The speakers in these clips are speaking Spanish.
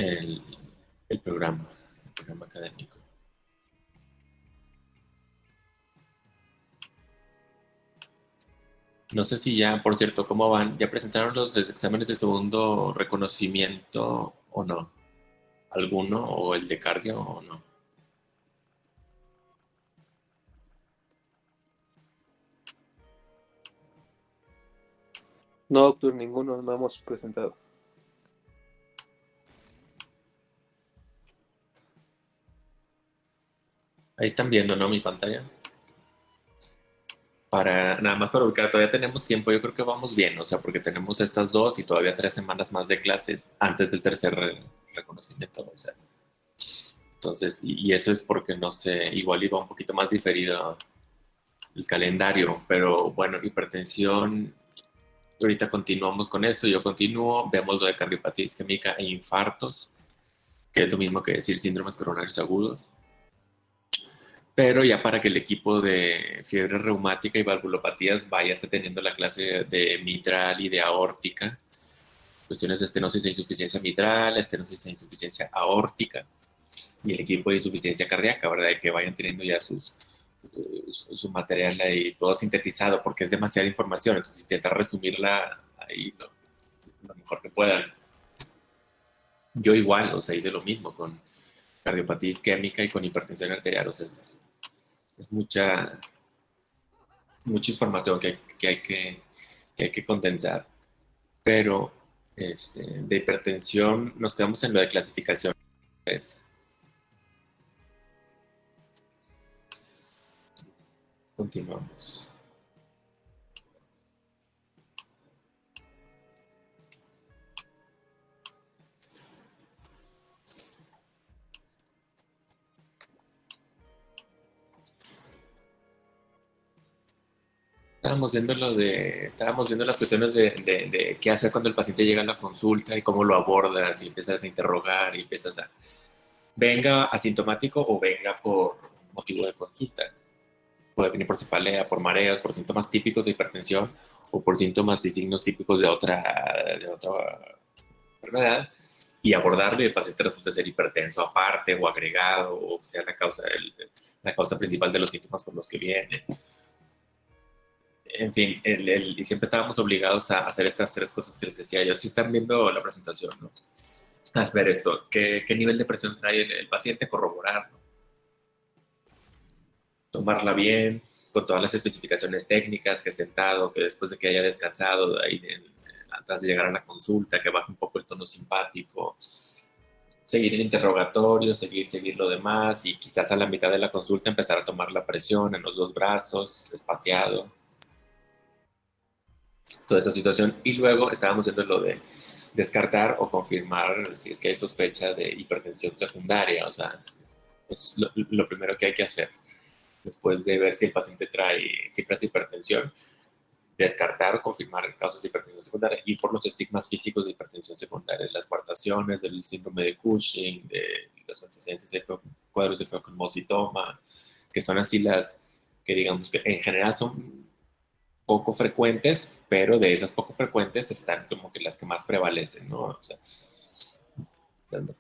el, el programa académico. No sé si ya, por cierto, ¿cómo van? ¿Ya presentaron los exámenes de segundo reconocimiento o no? ¿Alguno? ¿O el de cardio o no? No, doctor, ninguno, no hemos presentado. Ahí están viendo, ¿no? Mi pantalla. Nada más para ubicar, todavía tenemos tiempo, yo creo que vamos bien, o sea, porque tenemos estas 2 y todavía 3 semanas más de clases antes del tercer reconocimiento, o sea. Entonces, y eso es porque no sé, igual iba un poquito más diferido el calendario, pero bueno, hipertensión, ahorita continuamos con eso, yo continúo, vemos lo de cardiopatía isquémica e infartos, que es lo mismo que decir síndromes coronarios agudos, pero ya para que el equipo de fiebre reumática y valvulopatías vaya teniendo la clase de mitral y de aórtica, cuestiones de estenosis e insuficiencia mitral, estenosis e insuficiencia aórtica, y el equipo de insuficiencia cardíaca, ¿verdad? De que vayan teniendo ya su material ahí todo sintetizado, porque es demasiada información, entonces intentar resumirla ahí lo mejor que puedan. Yo igual, o sea, hice lo mismo con cardiopatía isquémica y con hipertensión arterial, o sea, es mucha información que hay que condensar, pero de hipertensión nos quedamos en lo de clasificación. Continuamos. Estábamos viendo las cuestiones de qué hacer cuando el paciente llega a la consulta y cómo lo abordas y empiezas a interrogar y empiezas venga asintomático o venga por motivo de consulta. Puede venir por cefalea, por mareos, por síntomas típicos de hipertensión o por síntomas y signos típicos de otra enfermedad y abordarlo y el paciente resulta ser hipertenso aparte o agregado o sea la causa principal de los síntomas por los que viene. En fin, y siempre estábamos obligados a hacer estas 3 cosas que les decía yo. Si están viendo la presentación, ¿no? A ver esto, ¿qué nivel de presión trae el paciente? Corroborar, ¿no? Tomarla bien, con todas las especificaciones técnicas, que sentado, que después de que haya descansado, ahí antes de llegar a la consulta, que baje un poco el tono simpático, seguir el interrogatorio, seguir lo demás y quizás a la mitad de la consulta empezar a tomar la presión en los 2 brazos, espaciado. Toda esa situación. Y luego estábamos viendo lo de descartar o confirmar si es que hay sospecha de hipertensión secundaria, o sea, es lo primero que hay que hacer después de ver si el paciente trae cifras de hipertensión, descartar o confirmar causas de hipertensión secundaria y por los estigmas físicos de hipertensión secundaria, las coartaciones, del síndrome de Cushing, de los antecedentes de cuadros de feocomocitoma, que son así las que digamos que en general son poco frecuentes, pero de esas poco frecuentes están como que las que más prevalecen, ¿no? O sea,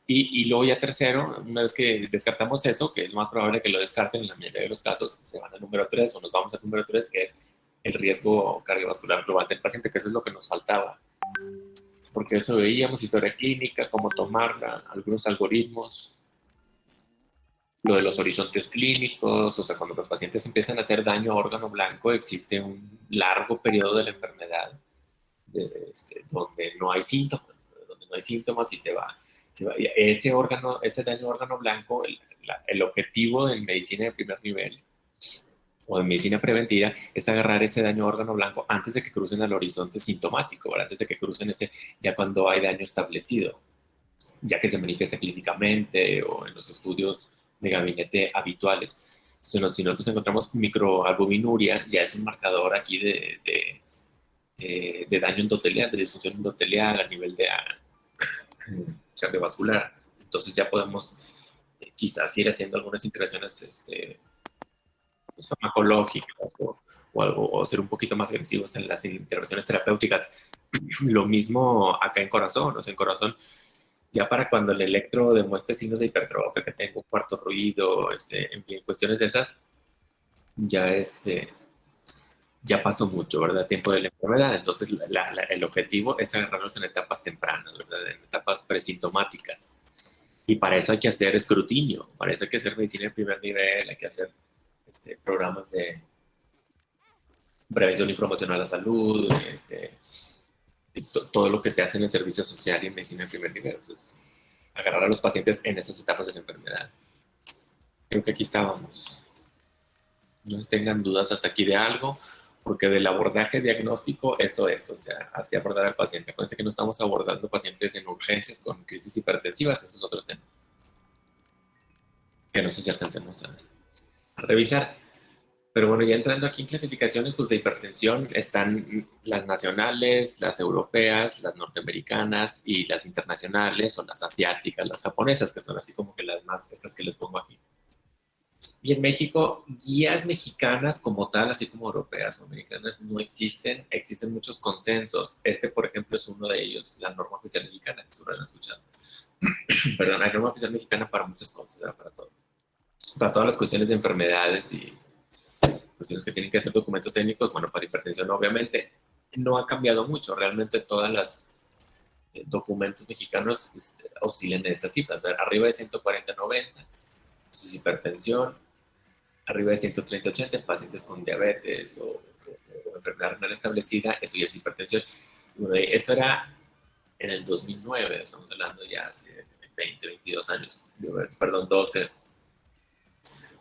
y luego ya tercero, una vez que descartamos eso, que es más probable que lo descarten en la mayoría de los casos, se van al número 3 o nos vamos al número 3, que es el riesgo cardiovascular global del paciente, que eso es lo que nos faltaba. Porque eso veíamos, historia clínica, cómo tomarla, algunos algoritmos, lo de los horizontes clínicos, o sea, cuando los pacientes empiezan a hacer daño a órgano blanco, existe un largo periodo de la enfermedad donde no hay síntomas y se va. Ese daño a órgano blanco, el objetivo en medicina de primer nivel o en medicina preventiva es agarrar ese daño a órgano blanco antes de que crucen al horizonte sintomático, ¿verdad? Antes de que crucen ya cuando hay daño establecido, ya que se manifiesta clínicamente o en los estudios de gabinete habituales. Entonces, si nosotros encontramos microalbuminuria, ya es un marcador aquí de daño endotelial, de disfunción endotelial a nivel de cardiovascular. Entonces ya podemos quizás ir haciendo algunas interacciones farmacológicas o ser un poquito más agresivos en las intervenciones terapéuticas. Lo mismo acá en corazón, o sea, en corazón Ya para cuando el electro demuestre signos de hipertrofia, que tengo un cuarto ruido, en fin, cuestiones de esas, ya ya pasó mucho, ¿verdad? Tiempo de la enfermedad. Entonces, el objetivo es agarrarlos en etapas tempranas, ¿verdad? En etapas presintomáticas. Y para eso hay que hacer escrutinio, para eso hay que hacer medicina de primer nivel, hay que hacer programas de prevención y promoción a la salud, todo lo que se hace en el servicio social y en medicina de primer nivel. Entonces, agarrar a los pacientes en esas etapas de la enfermedad. Creo que aquí estábamos. No tengan dudas hasta aquí de algo, porque del abordaje diagnóstico, eso es, o sea, así abordar al paciente. Acuérdense que no estamos abordando pacientes en urgencias con crisis hipertensivas, eso es otro tema, que no sé si alcancemos a revisar. Pero bueno, ya entrando aquí en clasificaciones, pues de hipertensión están las nacionales, las europeas, las norteamericanas y las internacionales, o las asiáticas, las japonesas, que son así como que las más, estas que les pongo aquí. Y en México, guías mexicanas como tal, así como europeas o americanas, no existen. Existen muchos consensos. Por ejemplo, es uno de ellos, la norma oficial mexicana, que seguro han escuchado. Perdón, la norma oficial mexicana para muchas cosas, ¿verdad? Para todo. Para todas las cuestiones de enfermedades y cuestiones que tienen que hacer documentos técnicos, bueno, para hipertensión obviamente no ha cambiado mucho. Realmente todas las documentos mexicanos oscilan en estas cifras, ¿verdad? Arriba de 140-90, eso es hipertensión. Arriba de 130-80 en pacientes con diabetes o enfermedad renal establecida, eso ya es hipertensión. Bueno, eso era en el 2009, estamos hablando ya hace 20, 22 años, perdón, 12,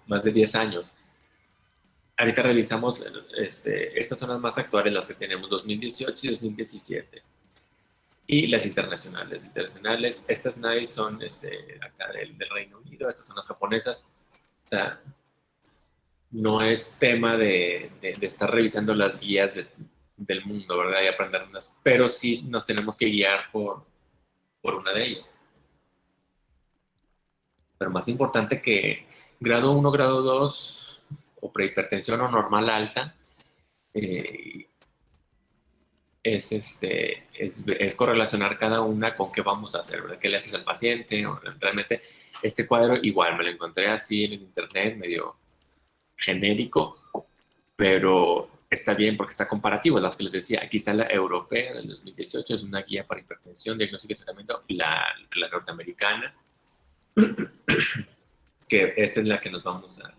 más de 10 años. Ahorita revisamos, estas son las más actuales, las que tenemos, 2018 y 2017. Y las internacionales, estas nadie son acá del Reino Unido, estas son las japonesas. O sea, no es tema de estar revisando las guías del mundo, ¿verdad? Y aprender unas, pero sí nos tenemos que guiar por una de ellas. Pero más importante que grado 1, grado 2 o prehipertensión o normal alta, es correlacionar cada una con qué vamos a hacer, ¿verdad? ¿Qué le haces al paciente? O realmente este cuadro igual me lo encontré así en el internet, medio genérico, pero está bien porque está comparativo, es las que les decía. Aquí está la europea del 2018, es una guía para hipertensión, diagnóstico y tratamiento, la norteamericana, que esta es la que nos vamos a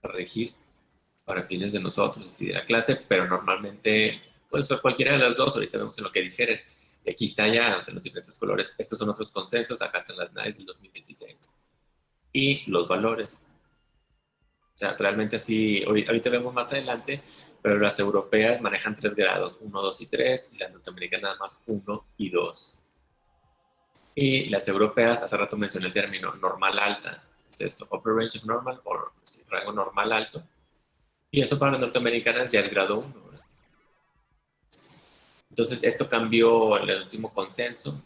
regir para fines de nosotros, así de la clase, pero normalmente puede ser cualquiera de las dos, ahorita vemos en lo que difieren. Y aquí está ya, o sea, los diferentes colores. Estos son otros consensos, acá están las NICE del 2016. Y los valores. O sea, realmente así, ahorita vemos más adelante, pero las europeas manejan 3 grados, 1, 2 y 3, y las norteamericanas nada más 1 y 2. Y las europeas, hace rato mencioné el término normal alta, es esto, upper range of normal, o sí, rango normal alto. Y eso para las norteamericanas ya es grado 1, ¿verdad? Entonces, esto cambió en el último consenso,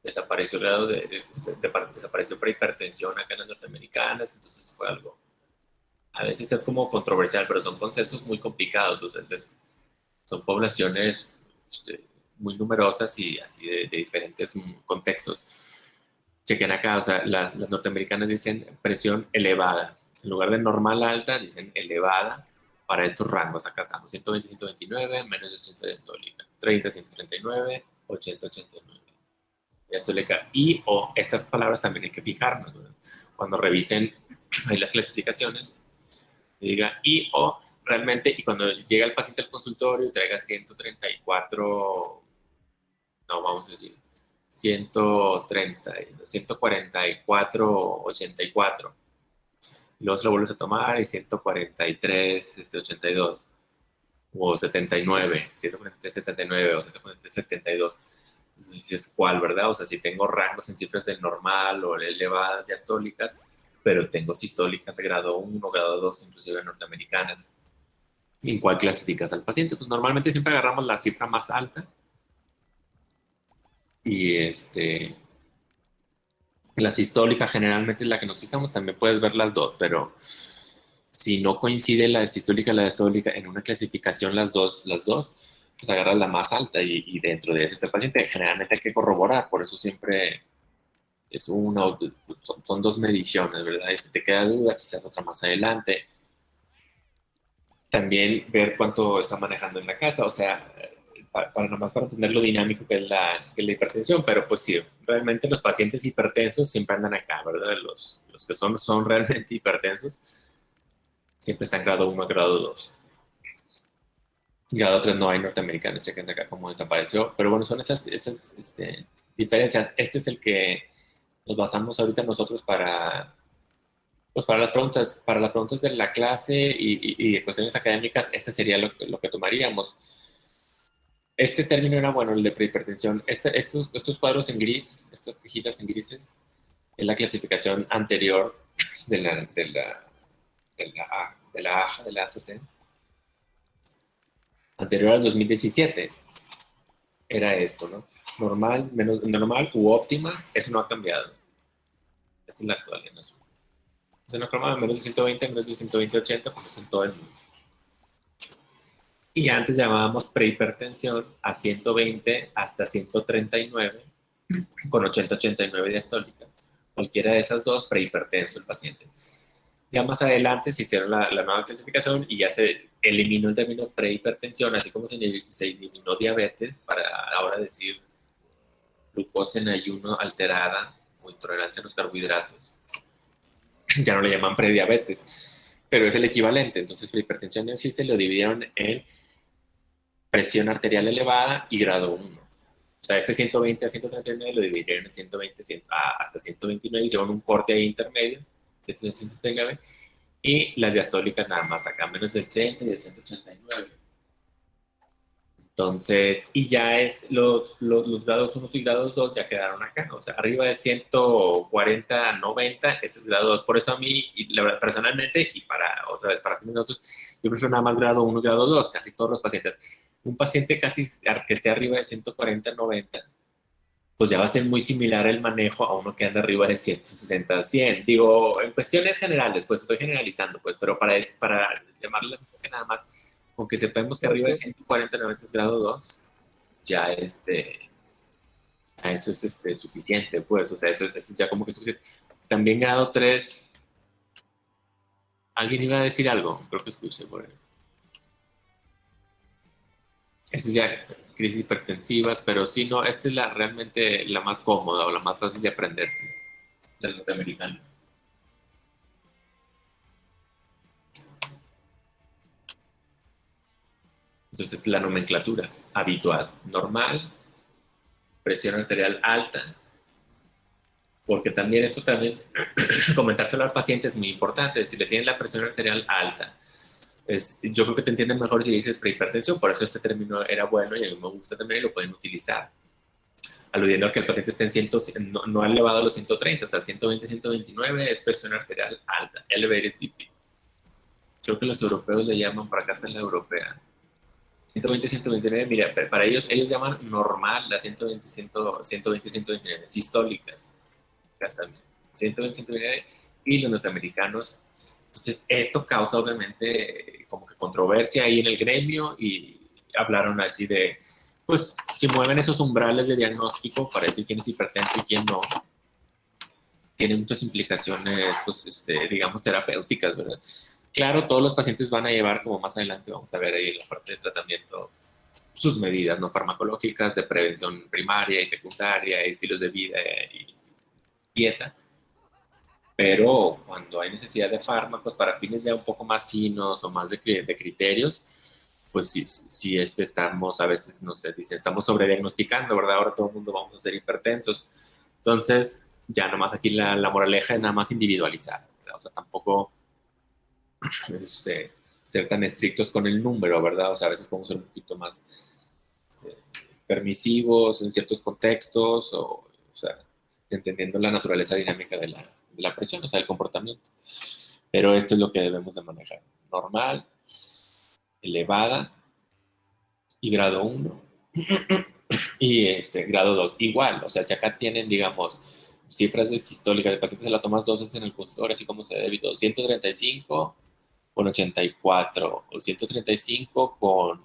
desapareció el grado desapareció prehipertensión acá en las norteamericanas, entonces fue algo a veces es como controversial, pero son consensos muy complicados, o sea, son poblaciones muy numerosas y así de diferentes contextos. Chequen acá, o sea, las norteamericanas dicen presión elevada, en lugar de normal alta, dicen elevada para estos rangos. Acá estamos, 120, 129, menos de 80 de estólica, 30, 139, 80, 89. Estólica y o estas palabras también hay que fijarnos, ¿verdad? Cuando revisen ahí las clasificaciones, diga y o realmente, y cuando llega el paciente al consultorio y traiga 134, no, vamos a decir 130, 144, 84. Y luego se lo vuelves a tomar y 143, 82, o 79, 143, 79 o 143, 72. Entonces, es cuál, ¿verdad? O sea, si tengo rangos en cifras del normal o elevadas diastólicas, pero tengo sistólicas de grado 1, grado 2, inclusive norteamericanas. ¿En cuál clasificas al paciente? Pues normalmente siempre agarramos la cifra más alta y la sistólica generalmente es la que nos fijamos. También puedes ver las dos, pero si no coincide la sistólica y la diastólica en una clasificación las dos, pues agarras la más alta y dentro de ese está el paciente. Generalmente hay que corroborar, por eso siempre es son dos mediciones, ¿verdad? Y si te queda duda, quizás otra más adelante. También ver cuánto está manejando en la casa, o sea, para nomás para entender lo dinámico que es la hipertensión, pero pues sí, realmente los pacientes hipertensos siempre andan acá, ¿verdad? Los que son realmente hipertensos siempre están grado 1 a grado 2. Grado 3 no hay norteamericanos, chequen acá cómo desapareció, pero bueno, son esas diferencias. Este es el que nos basamos ahorita nosotros pues para las preguntas de la clase y de cuestiones académicas, este sería lo que tomaríamos. Este término era bueno, el de prehipertensión. Estos cuadros en gris, estas cajitas en grises, es la clasificación anterior de la AJA, de la ACC, anterior al 2017. Era esto, ¿no? Normal, menos normal u óptima, eso no ha cambiado. Esta es la actual, en azul. Es una croma de menos de 120, menos de 120, 80, pues es en todo el mundo. Y antes llamábamos prehipertensión a 120 hasta 139 con 80-89 diastólica. Cualquiera de esas dos, prehipertenso el paciente. Ya más adelante se hicieron la nueva clasificación y ya se eliminó el término prehipertensión, así como se eliminó diabetes para ahora decir glucosa en ayuno alterada o intolerancia a los carbohidratos. Ya no le llaman prediabetes, pero es el equivalente. Entonces la hipertensión no existe, lo dividieron en presión arterial elevada y grado 1. O sea, este 120 a 139 lo dividieron en 120 hasta 129, hicieron un corte ahí intermedio, 139, y las diastólicas nada más acá, menos de 80 y de 189. Entonces, y ya los grados 1 y grados 2 ya quedaron acá, o sea, arriba de 140, 90, este es grado 2. Por eso a mí, personalmente, y otra vez, para nosotros, yo prefiero nada más grado 1 y grado 2, casi todos los pacientes. Un paciente casi que esté arriba de 140, 90, pues ya va a ser muy similar el manejo a uno que anda arriba de 160, 100. Digo, en cuestiones generales, pues estoy generalizando, pues, pero para llamarle un poco nada más, aunque sepamos que arriba de 140, 90 es grado 2, ya a eso es suficiente, pues, o sea, eso es ya como que suficiente. También grado 3, ¿alguien iba a decir algo? Creo que escuché por ahí. Esta es ya crisis hipertensivas, pero sí, no, esta es realmente la más cómoda o la más fácil de aprenderse, la norteamericana. Entonces, es la nomenclatura habitual, normal, presión arterial alta, porque también esto también, comentárselo al paciente es muy importante. Si le tienes la presión arterial alta, yo creo que te entienden mejor si dices prehipertensión, por eso este término era bueno y a mí me gusta también y lo pueden utilizar, aludiendo a que el paciente esté no ha elevado a los 130, hasta 120, 129 es presión arterial alta, elevated BP. Creo que los europeos le llaman, para acá está en la europea, 120, 129, mira, para ellos llaman normal la 120, 120, 129, sistólicas, acá están, 120, 129, y los norteamericanos. Entonces, esto causa obviamente como que controversia ahí en el gremio y hablaron así de, pues, si mueven esos umbrales de diagnóstico para decir quién es hipertenso y quién no, tiene muchas implicaciones, pues, digamos, terapéuticas, ¿verdad? Claro, todos los pacientes van a llevar, como más adelante vamos a ver ahí en la parte de tratamiento, sus medidas no farmacológicas de prevención primaria y secundaria, estilos de vida y dieta. Pero cuando hay necesidad de fármacos para fines ya un poco más finos o más de criterios, pues sí estamos, a veces, no sé, dice, estamos sobrediagnosticando, ¿verdad? Ahora todo el mundo vamos a ser hipertensos. Entonces, ya nomás aquí la moraleja es nada más individualizar, ¿verdad? O sea, tampoco ser tan estrictos con el número, ¿verdad? O sea, a veces podemos ser un poquito más este, permisivos en ciertos contextos, o sea, entendiendo la naturaleza dinámica de la presión, o sea, el comportamiento. Pero esto es lo que debemos de manejar. Normal, elevada y grado 1 y grado 2 igual. O sea, si acá tienen, digamos, cifras de sistólica de pacientes se la tomas 2 veces en el consultorio, así como se debe, 135 con 84 o 135 con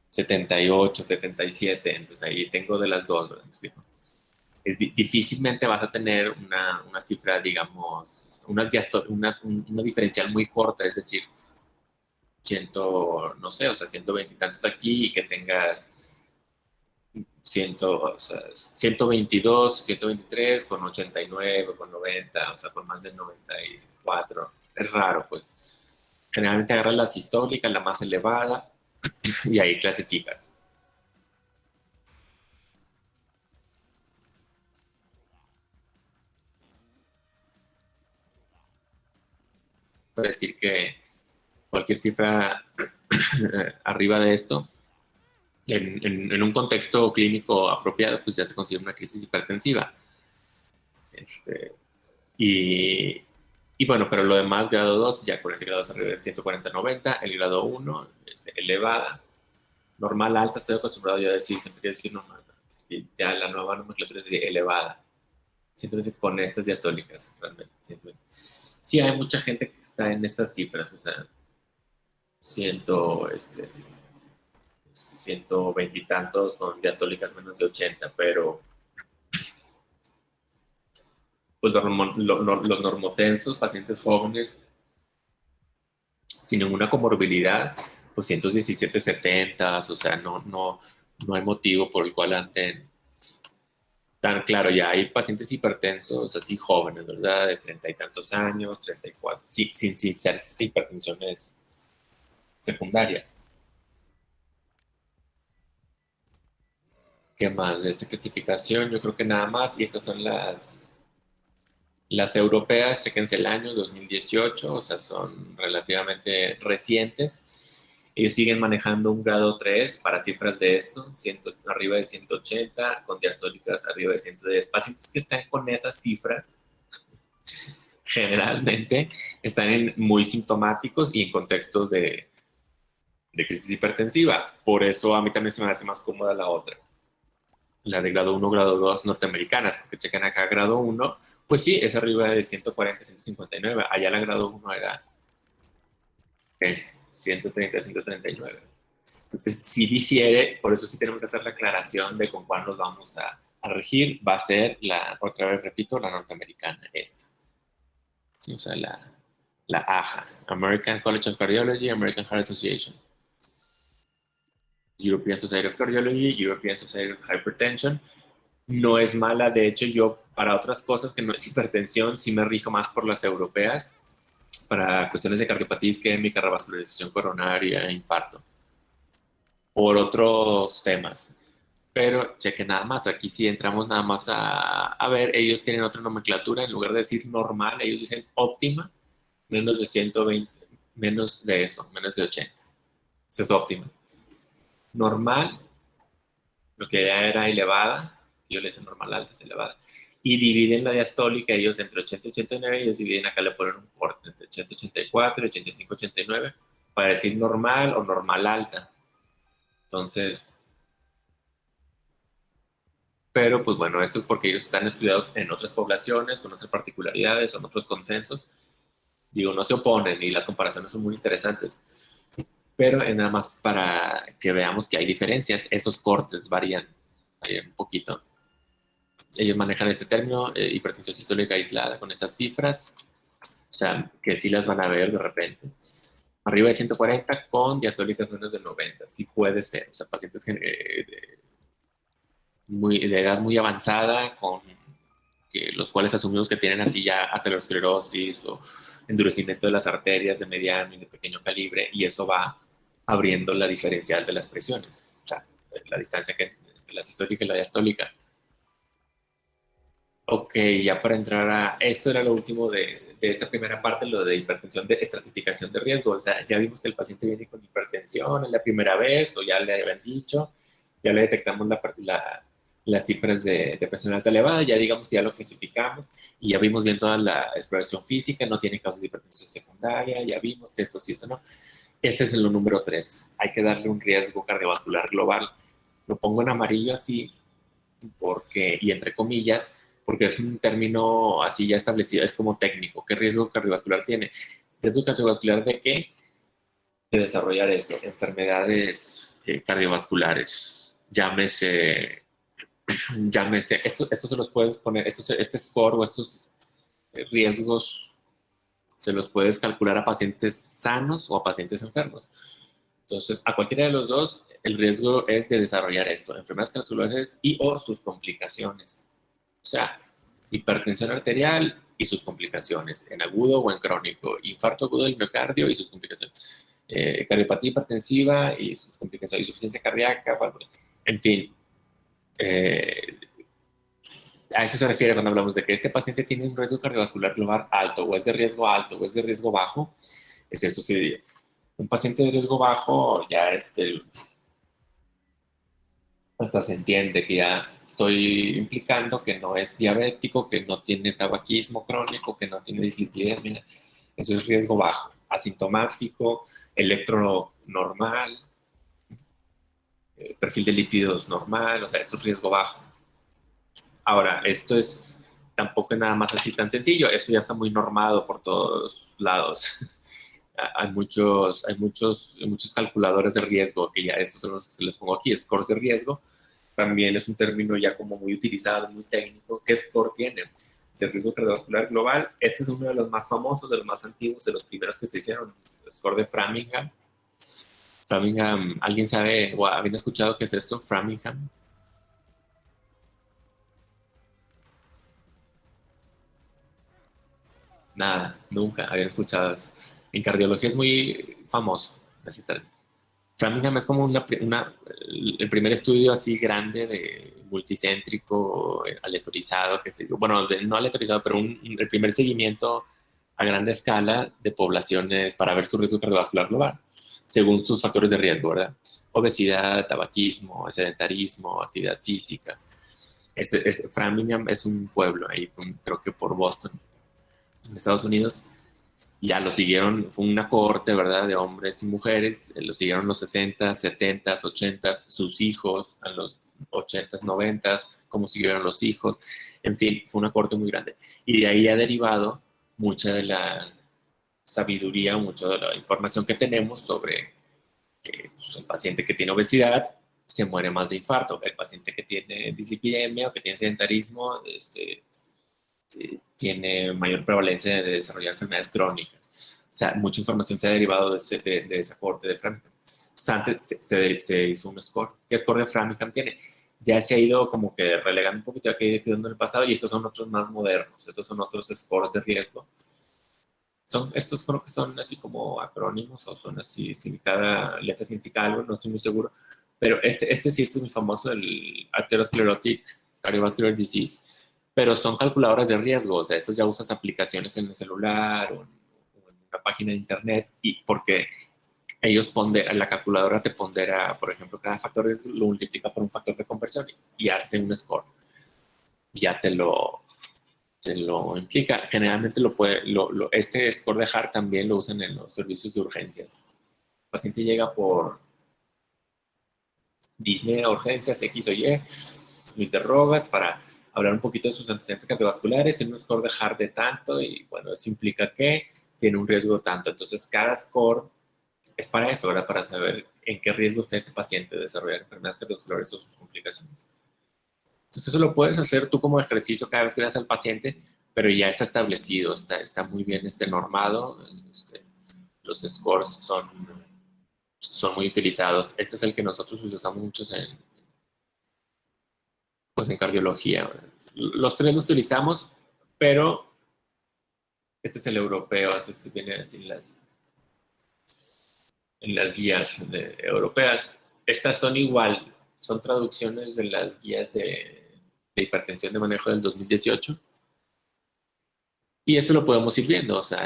78, 77, entonces ahí tengo de las dos, ¿verdad? ¿Me explico? Difícilmente vas a tener una cifra, digamos, una diferencial muy corta, es decir, no sé, o sea, 120 y tantos aquí y que tengas 100, o sea, 122, 123 con 89, con 90, o sea, con más de 94. Es raro, pues. Generalmente agarras la sistólica, la más elevada, y ahí clasificas. Puede decir que cualquier cifra arriba de esto, en un contexto clínico apropiado, pues ya se considera una crisis hipertensiva. Este, y, y bueno, pero lo demás, grado 2 ya 40 grados arriba de 140-90, el grado 1 elevada, normal, alta, estoy acostumbrado yo a decir, siempre quiero decir normal, y ya la nueva nomenclatura es elevada, 120 con estas diastólicas, realmente, 120. Sí, hay mucha gente que está en estas cifras, o sea, 100, 120 y tantos con diastólicas menos de 80, pero pues los normotensos, pacientes jóvenes, sin ninguna comorbilidad, pues 117, 70, o sea, no hay motivo por el cual anden tan claro. Ya hay pacientes hipertensos, así jóvenes, ¿verdad? De 30 y tantos años, 34, sí, sin ser hipertensiones secundarias. ¿Qué más de esta clasificación? Yo creo que nada más, y estas son las europeas, chequense el año 2018, o sea, son relativamente recientes. Ellos siguen manejando un grado 3 para cifras de esto, arriba de 180, con diastólicas arriba de 110. Pacientes que están con esas cifras generalmente están muy sintomáticos y en contextos de crisis hipertensiva. Por eso a mí también se me hace más cómoda la otra, la de grado 1, grado 2 norteamericanas, porque chequen acá grado 1, pues sí, es arriba de 140, 159. Allá la grado 1 era 130, 139. Entonces, sí difiere, por eso sí tenemos que hacer la aclaración de con cuál nos vamos a regir. Va a ser, otra vez repito, la norteamericana, esta. Sí, o sea, la AHA, American College of Cardiology, American Heart Association. European Society of Cardiology, European Society of Hypertension. No es mala, de hecho yo para otras cosas que no es hipertensión sí me rijo más por las europeas, para cuestiones de cardiopatía isquémica, revascularización coronaria, infarto, por otros temas. Pero cheque nada más, aquí sí entramos nada más a ver, ellos tienen otra nomenclatura, en lugar de decir normal, ellos dicen óptima, menos de 120, menos de eso, menos de 80. Esa es óptima. Normal, lo que ya era elevada, yo le hice normal alta, es elevada, y dividen la diastólica, ellos entre 80 y 89, ellos dividen, acá le ponen un corte entre 80 y 84 y 85 89, para decir normal o normal alta. Entonces, pero pues bueno, esto es porque ellos están estudiados en otras poblaciones, con otras particularidades, con otros consensos. Digo, no se oponen y las comparaciones son muy interesantes, pero es nada más para que veamos que hay diferencias. Esos cortes varían un poquito. Ellos manejan este término, hipertensión sistólica aislada, con esas cifras, o sea, que sí las van a ver de repente. Arriba de 140 con diastólicas menos de 90, sí puede ser, o sea, pacientes de edad muy avanzada, con los cuales asumimos que tienen así ya aterosclerosis o endurecimiento de las arterias de mediano y de pequeño calibre, y eso va abriendo la diferencial de las presiones, o sea, la distancia entre la sistólica y la diastólica. Ok, ya para entrar a esto era lo último de esta primera parte, lo de hipertensión de estratificación de riesgo. O sea, ya vimos que el paciente viene con hipertensión, es la primera vez, o ya le habían dicho, ya le detectamos las cifras de presión alta elevada, ya digamos que ya lo clasificamos y ya vimos bien toda la exploración física, no tiene causas de hipertensión secundaria, ya vimos que esto sí, esto no. Este es el número 3, hay que darle un riesgo cardiovascular global. Lo pongo en amarillo así, y entre comillas, porque es un término así ya establecido, es como técnico. ¿Qué riesgo cardiovascular tiene? ¿Riesgo cardiovascular de qué? De desarrollar esto, enfermedades cardiovasculares. Esto se los puedes poner, este score o estos riesgos se los puedes calcular a pacientes sanos o a pacientes enfermos. Entonces, a cualquiera de los dos, el riesgo es de desarrollar esto, enfermedades cardiovasculares y o sus complicaciones. O sea, hipertensión arterial y sus complicaciones, en agudo o en crónico, infarto agudo del miocardio y sus complicaciones, cardiopatía hipertensiva y sus complicaciones, insuficiencia cardíaca, bueno, en fin. A eso se refiere cuando hablamos de que este paciente tiene un riesgo cardiovascular global alto, o es de riesgo alto, o es de riesgo bajo. Es eso, sí. Un paciente de riesgo bajo ya hasta se entiende que ya estoy implicando que no es diabético, que no tiene tabaquismo crónico, que no tiene dislipidemia. Eso es riesgo bajo. Asintomático, electro normal, perfil de lípidos normal, o sea, eso es riesgo bajo. Ahora, esto es tampoco nada más así tan sencillo, esto ya está muy normado por todos lados. Hay muchos calculadores de riesgo, que ya estos son los que se les pongo aquí, scores de riesgo. También es un término ya como muy utilizado, muy técnico. ¿Qué score tiene? De riesgo cardiovascular global. Este es uno de los más famosos, de los más antiguos, de los primeros que se hicieron. Score de Framingham. Framingham, ¿alguien sabe o habían escuchado qué es esto? Framingham. Nada, nunca habían escuchado eso. En cardiología es muy famoso. Así tal. Framingham es como el primer estudio así grande de multicéntrico, aleatorizado, que se, bueno, no aleatorizado, pero el primer seguimiento a grande escala de poblaciones para ver su riesgo cardiovascular global, según sus factores de riesgo, ¿verdad? Obesidad, tabaquismo, sedentarismo, actividad física. Framingham es un pueblo ahí, creo que por Boston, en Estados Unidos. Ya lo siguieron, fue una cohorte, ¿verdad?, de hombres y mujeres, lo siguieron los 60, 70, 80, sus hijos, a los 80, 90, cómo siguieron los hijos, en fin, fue una cohorte muy grande. Y de ahí ha derivado mucha de la sabiduría, mucha de la información que tenemos sobre que pues, el paciente que tiene obesidad se muere más de infarto, el paciente que tiene dislipidemia o que tiene sedentarismo, tiene mayor prevalencia de desarrollar enfermedades crónicas. O sea, mucha información se ha derivado de esa corte de Framingham. Entonces, antes se hizo un score. ¿Qué score de Framingham tiene? Ya se ha ido como que relegando un poquito, que ha ido quedando en el pasado, y estos son otros más modernos. Estos son otros scores de riesgo. Estos creo que son así como acrónimos, o son así, si cada letra significa algo, no estoy muy seguro. Pero sí, es muy famoso, el Atherosclerotic Cardiovascular Disease, pero son calculadoras de riesgo, o sea, estos ya usas aplicaciones en el celular o en una página de internet, y porque ellos la calculadora te pondera, por ejemplo, cada factor lo multiplica por un factor de conversión y hace un score. Ya te lo implica. Generalmente este score de HART también lo usan en los servicios de urgencias. El paciente llega por Disney a urgencias X o Y, lo interrogas para hablar un poquito de sus antecedentes cardiovasculares, tiene un score de HART de tanto y bueno, eso implica que tiene un riesgo tanto. Entonces, cada score es para eso, ¿verdad? Para saber en qué riesgo está ese paciente de desarrollar enfermedades cardiovasculares o sus complicaciones. Entonces, eso lo puedes hacer tú como ejercicio cada vez que veas al paciente, pero ya está establecido, está muy bien normado. Los scores son muy utilizados. Este es el que nosotros usamos muchos pues en cardiología. Los tres los utilizamos, pero este es el europeo, este viene así en las guías europeas. Estas son igual, son traducciones de las guías de hipertensión de manejo del 2018. Y esto lo podemos ir viendo, o sea,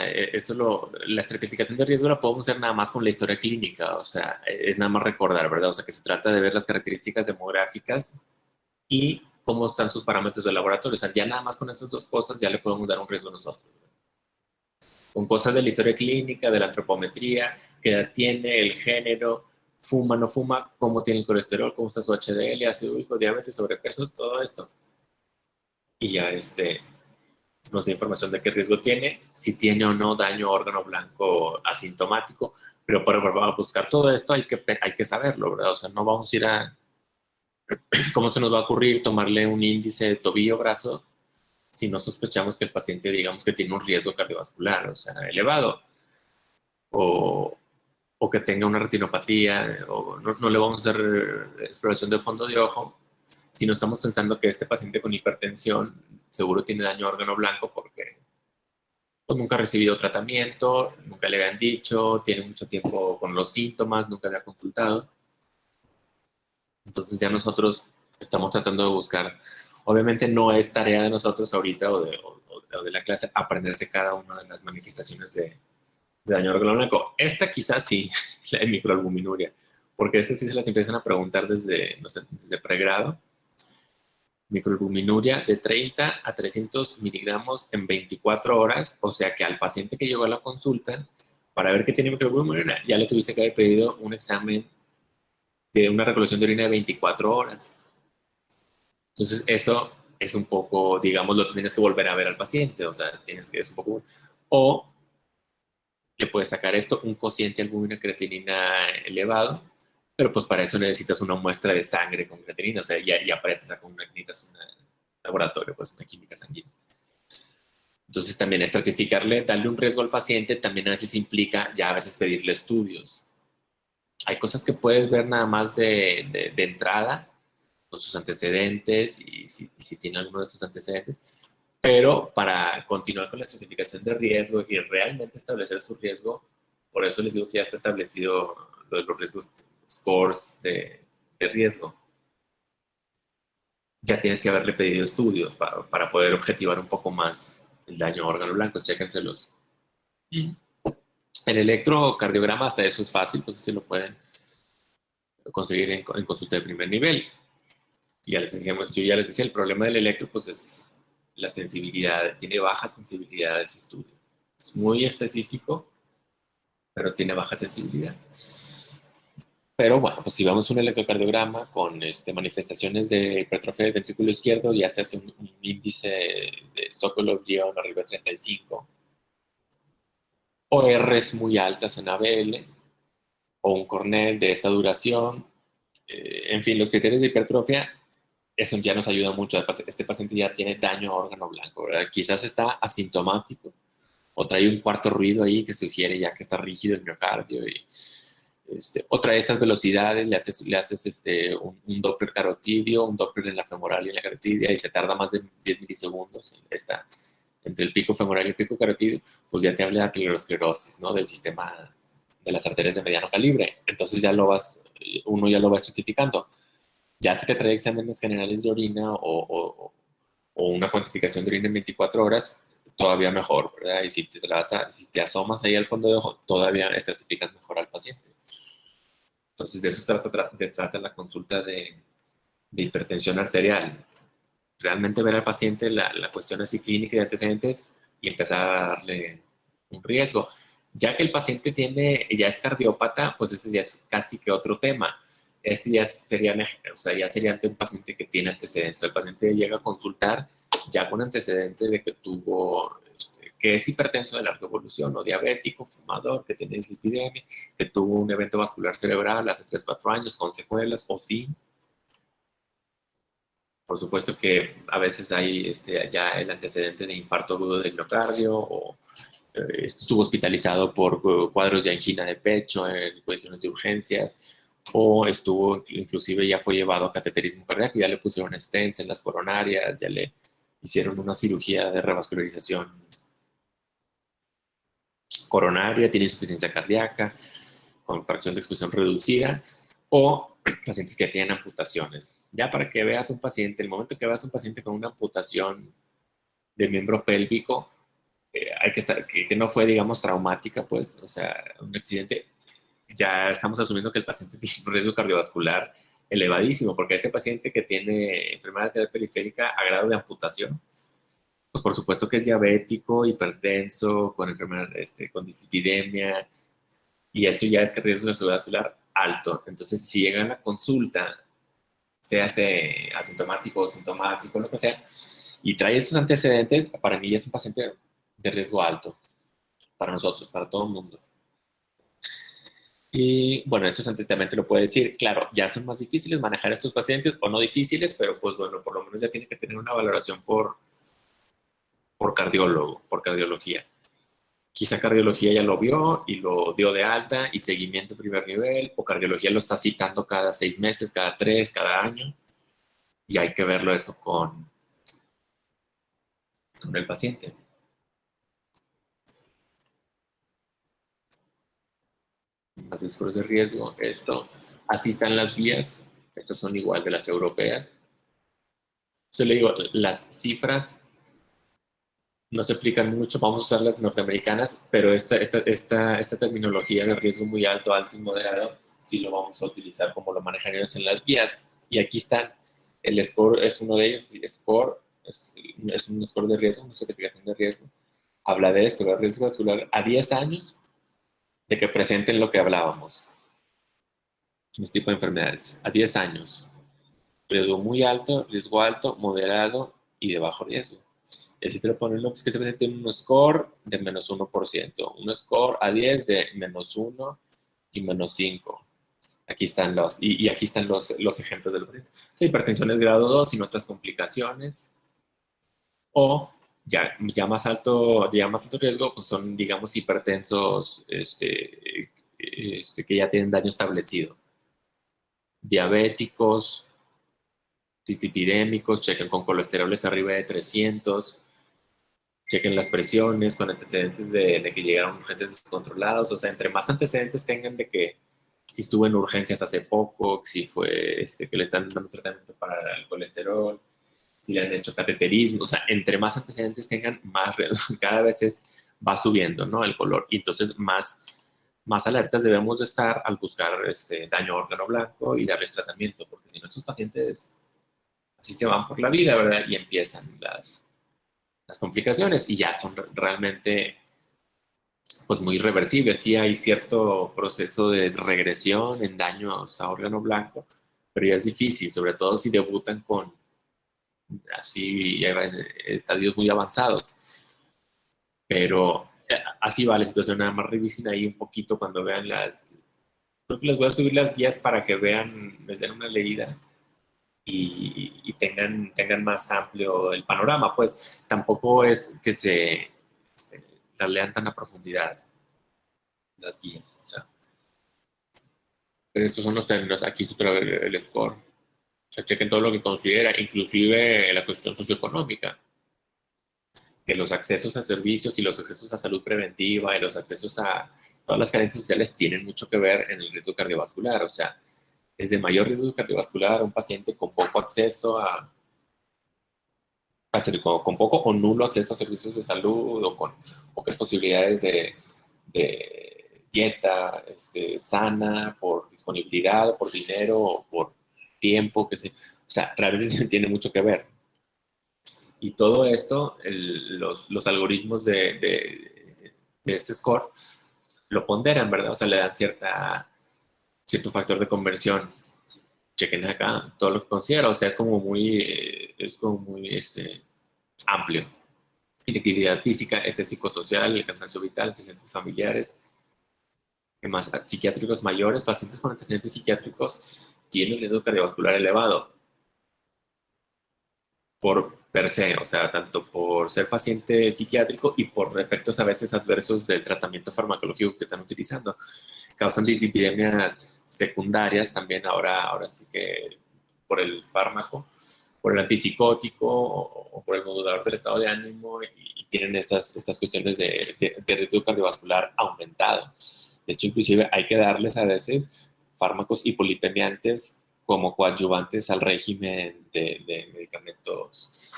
la estratificación de riesgo la podemos hacer nada más con la historia clínica, o sea, es nada más recordar, ¿verdad? O sea, que se trata de ver las características demográficas y cómo están sus parámetros de laboratorio. O sea, ya nada más con esas dos cosas ya le podemos dar un riesgo nosotros. Con cosas de la historia clínica, de la antropometría, qué edad tiene, el género, fuma, no fuma, cómo tiene el colesterol, cómo está su HDL, ácido úrico, diabetes, sobrepeso, todo esto. Y ya nos da información de qué riesgo tiene, si tiene o no daño órgano blanco asintomático, Pero para buscar todo esto hay que saberlo, ¿verdad? O sea, no vamos a ir a... ¿Cómo se nos va a ocurrir tomarle un índice de tobillo-brazo si no sospechamos que el paciente, digamos, que tiene un riesgo cardiovascular, o sea, elevado, o, o que tenga una retinopatía, o no le vamos a hacer exploración de fondo de ojo si no estamos pensando que este paciente con hipertensión seguro tiene daño a órgano blanco porque pues, nunca ha recibido tratamiento, nunca le habían dicho, tiene mucho tiempo con los síntomas, nunca le ha consultado. Entonces ya nosotros estamos tratando de buscar, obviamente no es tarea de nosotros ahorita o de la clase aprenderse cada una de las manifestaciones de daño órgano blanco. Esta quizás sí, la microalbuminuria, porque esta sí se las empiezan a preguntar desde, no sé, desde pregrado. Microalbuminuria de 30 a 300 miligramos en 24 horas, o sea que al paciente que llegó a la consulta, para ver qué tiene microalbuminuria, ya le tuviste que haber pedido un examen de una recolección de orina de 24 horas. Entonces, eso es un poco, digamos, lo tienes que volver a ver al paciente, o sea, tienes que, es un poco, o le puedes sacar esto, un cociente albúmina creatinina elevado, pero pues para eso necesitas una muestra de sangre con creatinina, o sea, ya para te saca necesitas un laboratorio, pues una química sanguínea. Entonces también estratificarle, darle un riesgo al paciente, también a veces implica ya a veces pedirle estudios. Hay cosas que puedes ver nada más de entrada, con sus antecedentes y si tiene alguno de estos antecedentes, pero para continuar con la estratificación de riesgo y realmente establecer su riesgo, por eso les digo que ya está establecido lo de los riesgos, scores de riesgo. Ya tienes que haberle pedido estudios para poder objetivar un poco más el daño a órgano blanco, chéquenselos. El electrocardiograma, hasta eso es fácil, pues se lo pueden conseguir en consulta de primer nivel. Ya les decíamos, yo ya les decía, el problema del electro pues es la sensibilidad, tiene baja sensibilidad ese estudio. Es muy específico, pero tiene baja sensibilidad. Pero bueno, pues si vamos a un electrocardiograma con manifestaciones de hipertrofia del ventrículo izquierdo, ya se hace un índice de Sokolov-Dione arriba de 35, o R's muy altas en ABL, o un Cornell de esta duración. En fin, los criterios de hipertrofia, eso ya nos ayuda mucho. Este paciente ya tiene daño a órgano blanco, ¿verdad? Quizás está asintomático o trae un cuarto ruido ahí que sugiere ya que está rígido el miocardio y o trae estas velocidades, le haces un Doppler carotidio, un Doppler en la femoral y en la carotidia y se tarda más de 10 milisegundos entre el pico femoral y el pico carotidio, pues ya te habla de aterosclerosis, ¿no? Del sistema de las arterias de mediano calibre. Entonces uno ya lo va estratificando. Ya si te trae exámenes generales de orina o una cuantificación de orina en 24 horas, todavía mejor, ¿verdad? Y si te asomas ahí al fondo de ojo, todavía estratificas mejor al paciente. Entonces, de eso se trata la consulta de hipertensión arterial. Realmente ver al paciente la cuestión así clínica y de antecedentes y empezar a darle un riesgo. Ya que el paciente ya es cardiópata, pues ese ya es casi que otro tema. Ya sería ante un paciente que tiene antecedentes. O sea, el paciente llega a consultar ya con antecedentes de que que es hipertenso de larga evolución, o diabético, fumador, que tiene dislipidemia, que tuvo un evento vascular cerebral hace 3 4 años con secuelas o sin. Por supuesto que a veces hay ya el antecedente de infarto agudo del miocardio o estuvo hospitalizado por cuadros de angina de pecho en cuestiones de urgencias o inclusive ya fue llevado a cateterismo cardíaco, ya le pusieron stents en las coronarias, ya le hicieron una cirugía de revascularización coronaria, tiene insuficiencia cardíaca con fracción de expulsión reducida o pacientes que tienen amputaciones. Ya para que veas un paciente, el momento que veas un paciente con una amputación de miembro pélvico, hay que estar, que no fue, digamos, traumática, pues, o sea, un accidente, ya estamos asumiendo que el paciente tiene un riesgo cardiovascular elevadísimo, porque este paciente que tiene enfermedad arterial periférica a grado de amputación, pues por supuesto que es diabético, hipertenso, con enfermedad, con dislipidemia, y eso ya es riesgo cardiovascular alto. Entonces, si llega a la consulta, sea asintomático o sintomático, lo que sea, y trae esos antecedentes, para mí ya es un paciente de riesgo alto, para nosotros, para todo el mundo. Y bueno, esto sanitariamente lo puede decir. Claro, ya son más difíciles manejar estos pacientes o no difíciles, pero pues bueno, por lo menos ya tiene que tener una valoración por cardiólogo, por cardiología. Quizá cardiología ya lo vio y lo dio de alta y seguimiento primer nivel, o cardiología lo está citando cada 6 meses, cada 3, cada año, y hay que verlo eso con el paciente. Más esfuerzos de riesgo, esto, así están las guías, estas son igual de las europeas. Yo le digo, las cifras no se aplican mucho, vamos a usar las norteamericanas, pero esta terminología de riesgo muy alto, alto y moderado, sí lo vamos a utilizar como lo manejan ellos en las guías. Y aquí están, el score es uno de ellos, score es un score de riesgo, una estratificación de riesgo. Habla de esto, el riesgo vascular a 10 años de que presenten lo que hablábamos, este tipo de enfermedades, a 10 años. Riesgo muy alto, moderado y de bajo riesgo. Y así te lo ponen, pues que se presente un score de menos 1%, un score a 10 de menos 1 y menos 5. Aquí están y aquí están los ejemplos de los pacientes. Sí, hipertensión es grado 2 sin otras complicaciones. O ya más alto riesgo, pues son, digamos, hipertensos que ya tienen daño establecido. Diabéticos, dislipidémicos, chequen con colesteroles arriba de 300, chequen las presiones con antecedentes de que llegaron urgencias descontroladas. O sea, entre más antecedentes tengan de que si estuvo en urgencias hace poco, si fue que le están dando tratamiento para el colesterol, si le han hecho cateterismo, o sea, entre más antecedentes tengan, más cada vez va subiendo, ¿no? El color. Y entonces más alertas debemos de estar al buscar daño órgano blanco y darles tratamiento, porque si no, estos pacientes así se van por la vida, ¿verdad? Y empiezan las complicaciones y ya son realmente pues muy reversibles. Sí hay cierto proceso de regresión en daños a órgano blanco, pero ya es difícil, sobre todo si debutan con así estadios muy avanzados. Pero así va la situación, nada más revisen ahí un poquito cuando vean creo que les voy a subir las guías para que vean, les den una leída y tengan más amplio el panorama, pues tampoco es que las lean tan a profundidad las guías, o sea, pero estos son los términos, aquí se trae el score, o sea, chequen todo lo que considera, inclusive la cuestión socioeconómica, que los accesos a servicios y los accesos a salud preventiva y los accesos a todas las carencias sociales tienen mucho que ver en el riesgo cardiovascular, o sea, es de mayor riesgo cardiovascular un paciente con poco acceso con poco o nulo acceso a servicios de salud o con pocas posibilidades de dieta sana, por disponibilidad, por dinero, o por tiempo, o sea, realmente tiene mucho que ver. Y todo esto, los algoritmos de este score lo ponderan, ¿verdad? O sea, le dan cierto factor de conversión. Chequen acá todo lo que considera, o sea, es como muy amplio. Inactividad física, psicosocial, el cansancio vital, antecedentes familiares, más psiquiátricos mayores, pacientes con antecedentes psiquiátricos tienen riesgo cardiovascular elevado por per se, o sea, tanto por ser paciente psiquiátrico y por efectos a veces adversos del tratamiento farmacológico que están utilizando. Causan dislipidemias secundarias también ahora sí que por el fármaco, por el antipsicótico o por el modulador del estado de ánimo y tienen estas cuestiones de riesgo cardiovascular aumentado. De hecho, inclusive hay que darles a veces fármacos hipolipemiantes como coadyuvantes al régimen de medicamentos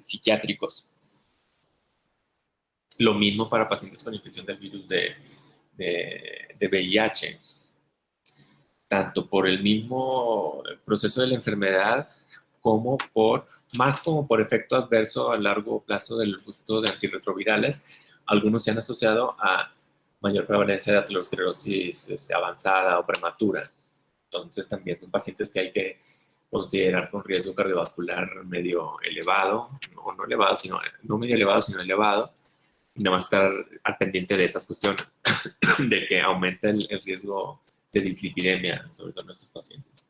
psiquiátricos. Lo mismo para pacientes con infección del virus de VIH, tanto por el mismo proceso de la enfermedad más como por efecto adverso a largo plazo del uso de antirretrovirales. Algunos se han asociado a mayor prevalencia de aterosclerosis avanzada o prematura. Entonces también son pacientes que hay que considerar con riesgo cardiovascular medio elevado, no elevado, no medio elevado, sino elevado, nada más estar al pendiente de esas cuestiones, de que aumenta el riesgo de dislipidemia, sobre todo en estos pacientes.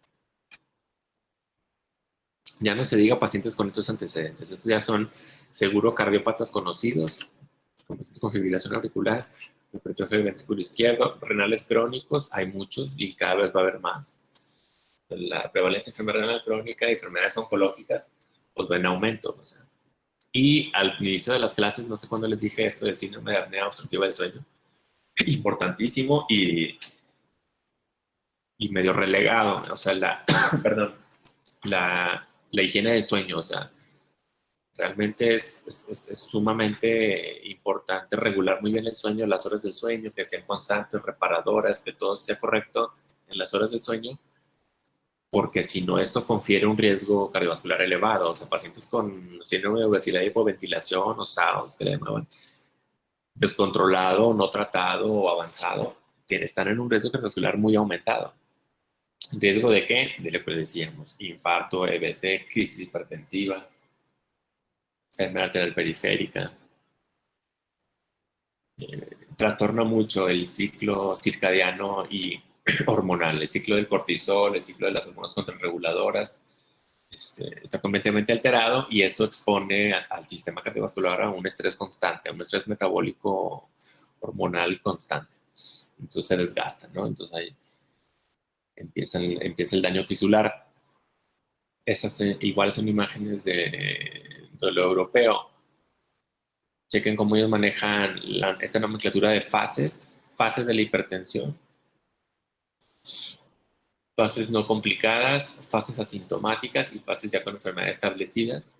Ya no se diga pacientes con estos antecedentes. Estos ya son seguro cardiópatas conocidos, con pacientes con fibrilación auricular, hipertrofia del ventrículo izquierdo, renales crónicos, hay muchos y cada vez va a haber más. La prevalencia de enfermedad renal crónica y enfermedades oncológicas, pues va en aumento. O sea. Y al inicio de las clases, no sé cuándo les dije esto del síndrome de apnea obstructiva del sueño, importantísimo y medio relegado. O sea, perdón, la higiene del sueño, o sea, realmente es sumamente importante regular muy bien el sueño, las horas del sueño, que sean constantes, reparadoras, que todo sea correcto en las horas del sueño, porque si no, esto confiere un riesgo cardiovascular elevado. O sea, pacientes con síndrome de obesidad y hipoventilación o SAOS, que le llamaban, descontrolado, no tratado o avanzado, están en un riesgo cardiovascular muy aumentado. ¿Riesgo de qué? De lo que decíamos, infarto, EBC, crisis hipertensivas, enfermedad arterial periférica. Trastorna mucho el ciclo circadiano y hormonal, el ciclo del cortisol, el ciclo de las hormonas contrarreguladoras. Está completamente alterado y eso expone al sistema cardiovascular a un estrés constante, a un estrés metabólico hormonal constante. Entonces se desgasta, ¿no? Entonces ahí empieza el daño tisular. Estas igual son imágenes de lo europeo. Chequen cómo ellos manejan esta nomenclatura de fases de la hipertensión, fases no complicadas, fases asintomáticas y fases ya con enfermedad establecidas,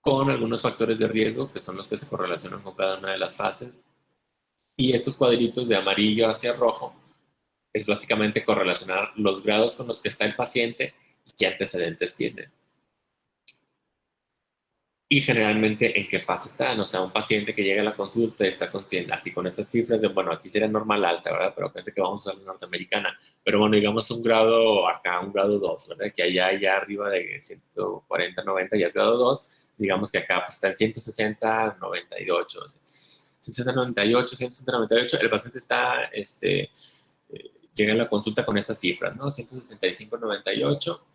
con algunos factores de riesgo que son los que se correlacionan con cada una de las fases. Y estos cuadritos de amarillo hacia rojo es básicamente correlacionar los grados con los que está el paciente y qué antecedentes tiene. Y generalmente en qué fase están. O sea, un paciente que llega a la consulta está así con estas cifras de, bueno, aquí sería normal alta, ¿verdad? Pero pensé que vamos a usar la norteamericana. Pero bueno, digamos un grado acá, un grado 2, ¿verdad? Que allá ya arriba de 140, 90 ya es grado 2. Digamos que acá pues está en 160, 98. O sea, 160, 98, 160, 98. El paciente está, llega a la consulta con esas cifras, ¿no? 165, 98.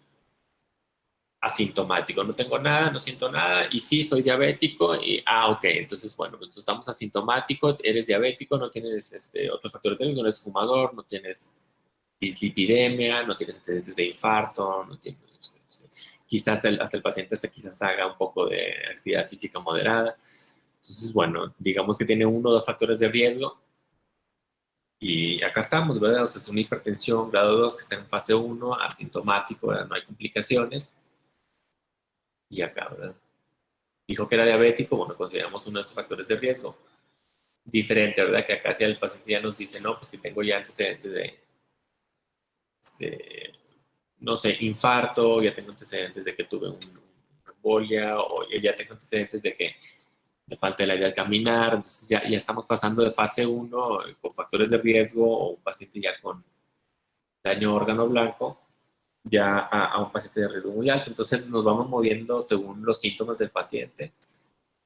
Asintomático, no tengo nada, no siento nada, y sí, soy diabético, y, ok, entonces, bueno, entonces estamos asintomáticos, eres diabético, no tienes otros factores de riesgo, no eres fumador, no tienes dislipidemia, no tienes antecedentes de infarto, no tienes, quizás hasta el paciente quizás haga un poco de actividad física moderada. Entonces, bueno, digamos que tiene uno o dos factores de riesgo, y acá estamos, ¿verdad? O sea, es una hipertensión grado 2 que está en fase 1, asintomático, ¿verdad? No hay complicaciones. Y acá, ¿verdad? Dijo que era diabético, bueno, consideramos uno de esos factores de riesgo. Diferente, ¿verdad? Que acá si el paciente ya nos dice, no, pues que tengo ya antecedentes de, no sé, infarto, ya tengo antecedentes de que tuve una embolia, o ya tengo antecedentes de que me falta el aire al caminar, entonces ya estamos pasando de fase 1 con factores de riesgo, o un paciente ya con daño órgano blanco, ya a un paciente de riesgo muy alto. Entonces nos vamos moviendo según los síntomas del paciente,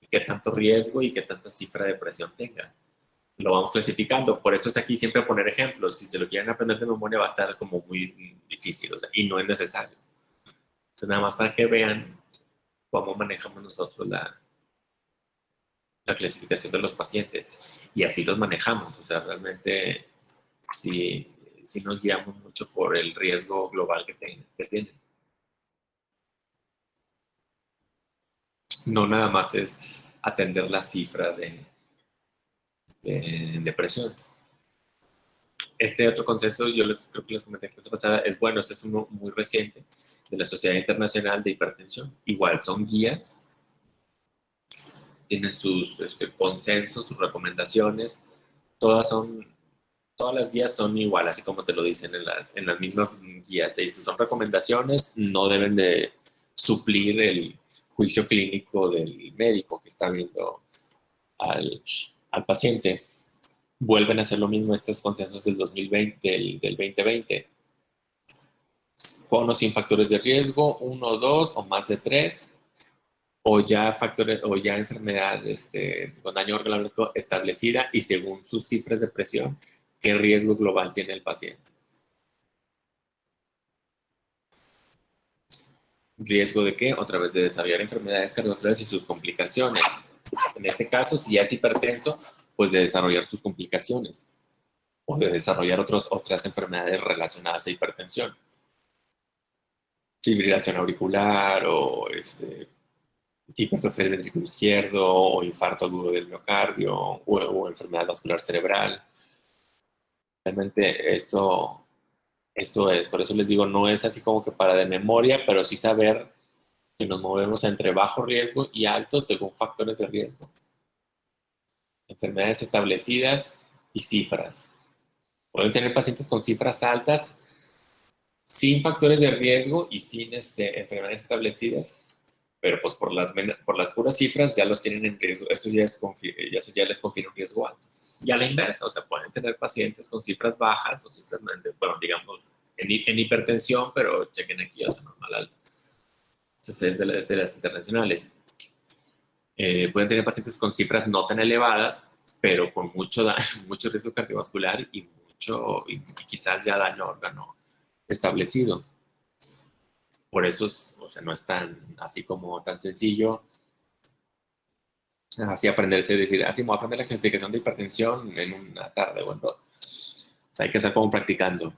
qué tanto riesgo y qué tanta cifra de presión tenga. Lo vamos clasificando. Por eso es aquí siempre poner ejemplos. Si se lo quieren aprender de memoria va a estar como muy difícil, o sea, y no es necesario. Entonces, nada más para que vean cómo manejamos nosotros la clasificación de los pacientes. Y así los manejamos. O sea, realmente sí nos guiamos mucho por el riesgo global que tienen. No nada más es atender la cifra de depresión. Este otro consenso, creo que les comenté la clase pasada, es bueno, este es uno muy reciente de la Sociedad Internacional de Hipertensión. Igual son guías, tienen sus consensos, sus recomendaciones, todas las guías son igual, así como te lo dicen en las mismas guías, te dicen son recomendaciones, no deben de suplir el juicio clínico del médico que está viendo al paciente. Vuelven a hacer lo mismo estos consensos del 2020, del 2020. Con o sin factores de riesgo, 1, 2 o más de 3. o ya factores, o ya enfermedad con daño organoléptico establecida y según sus cifras de presión, qué riesgo global tiene el paciente. ¿Riesgo de qué? Otra vez de desarrollar enfermedades cardiovasculares y sus complicaciones. En este caso, si ya es hipertenso, pues de desarrollar sus complicaciones o de desarrollar otras enfermedades relacionadas a hipertensión. Fibrilación auricular o hipertrofia del ventrículo izquierdo o infarto agudo del miocardio o enfermedad vascular cerebral. Realmente eso es, por eso les digo, no es así como que para de memoria, pero sí saber que nos movemos entre bajo riesgo y alto según factores de riesgo. Enfermedades establecidas y cifras. Pueden tener pacientes con cifras altas sin factores de riesgo y sin enfermedades establecidas, pero pues por las puras cifras ya los tienen en riesgo. Esto ya les confirma un riesgo alto. Y a la inversa, o sea, pueden tener pacientes con cifras bajas o cifras, bueno, digamos, en hipertensión, pero chequen aquí, o sea, normal alto. Entonces es de las internacionales. Pueden tener pacientes con cifras no tan elevadas, pero con mucho riesgo cardiovascular y quizás ya daño órgano establecido. Por eso o sea, no es tan así como tan sencillo así aprenderse, decir, así me voy a aprender la clasificación de hipertensión en una tarde o en dos. O sea, hay que estar como practicando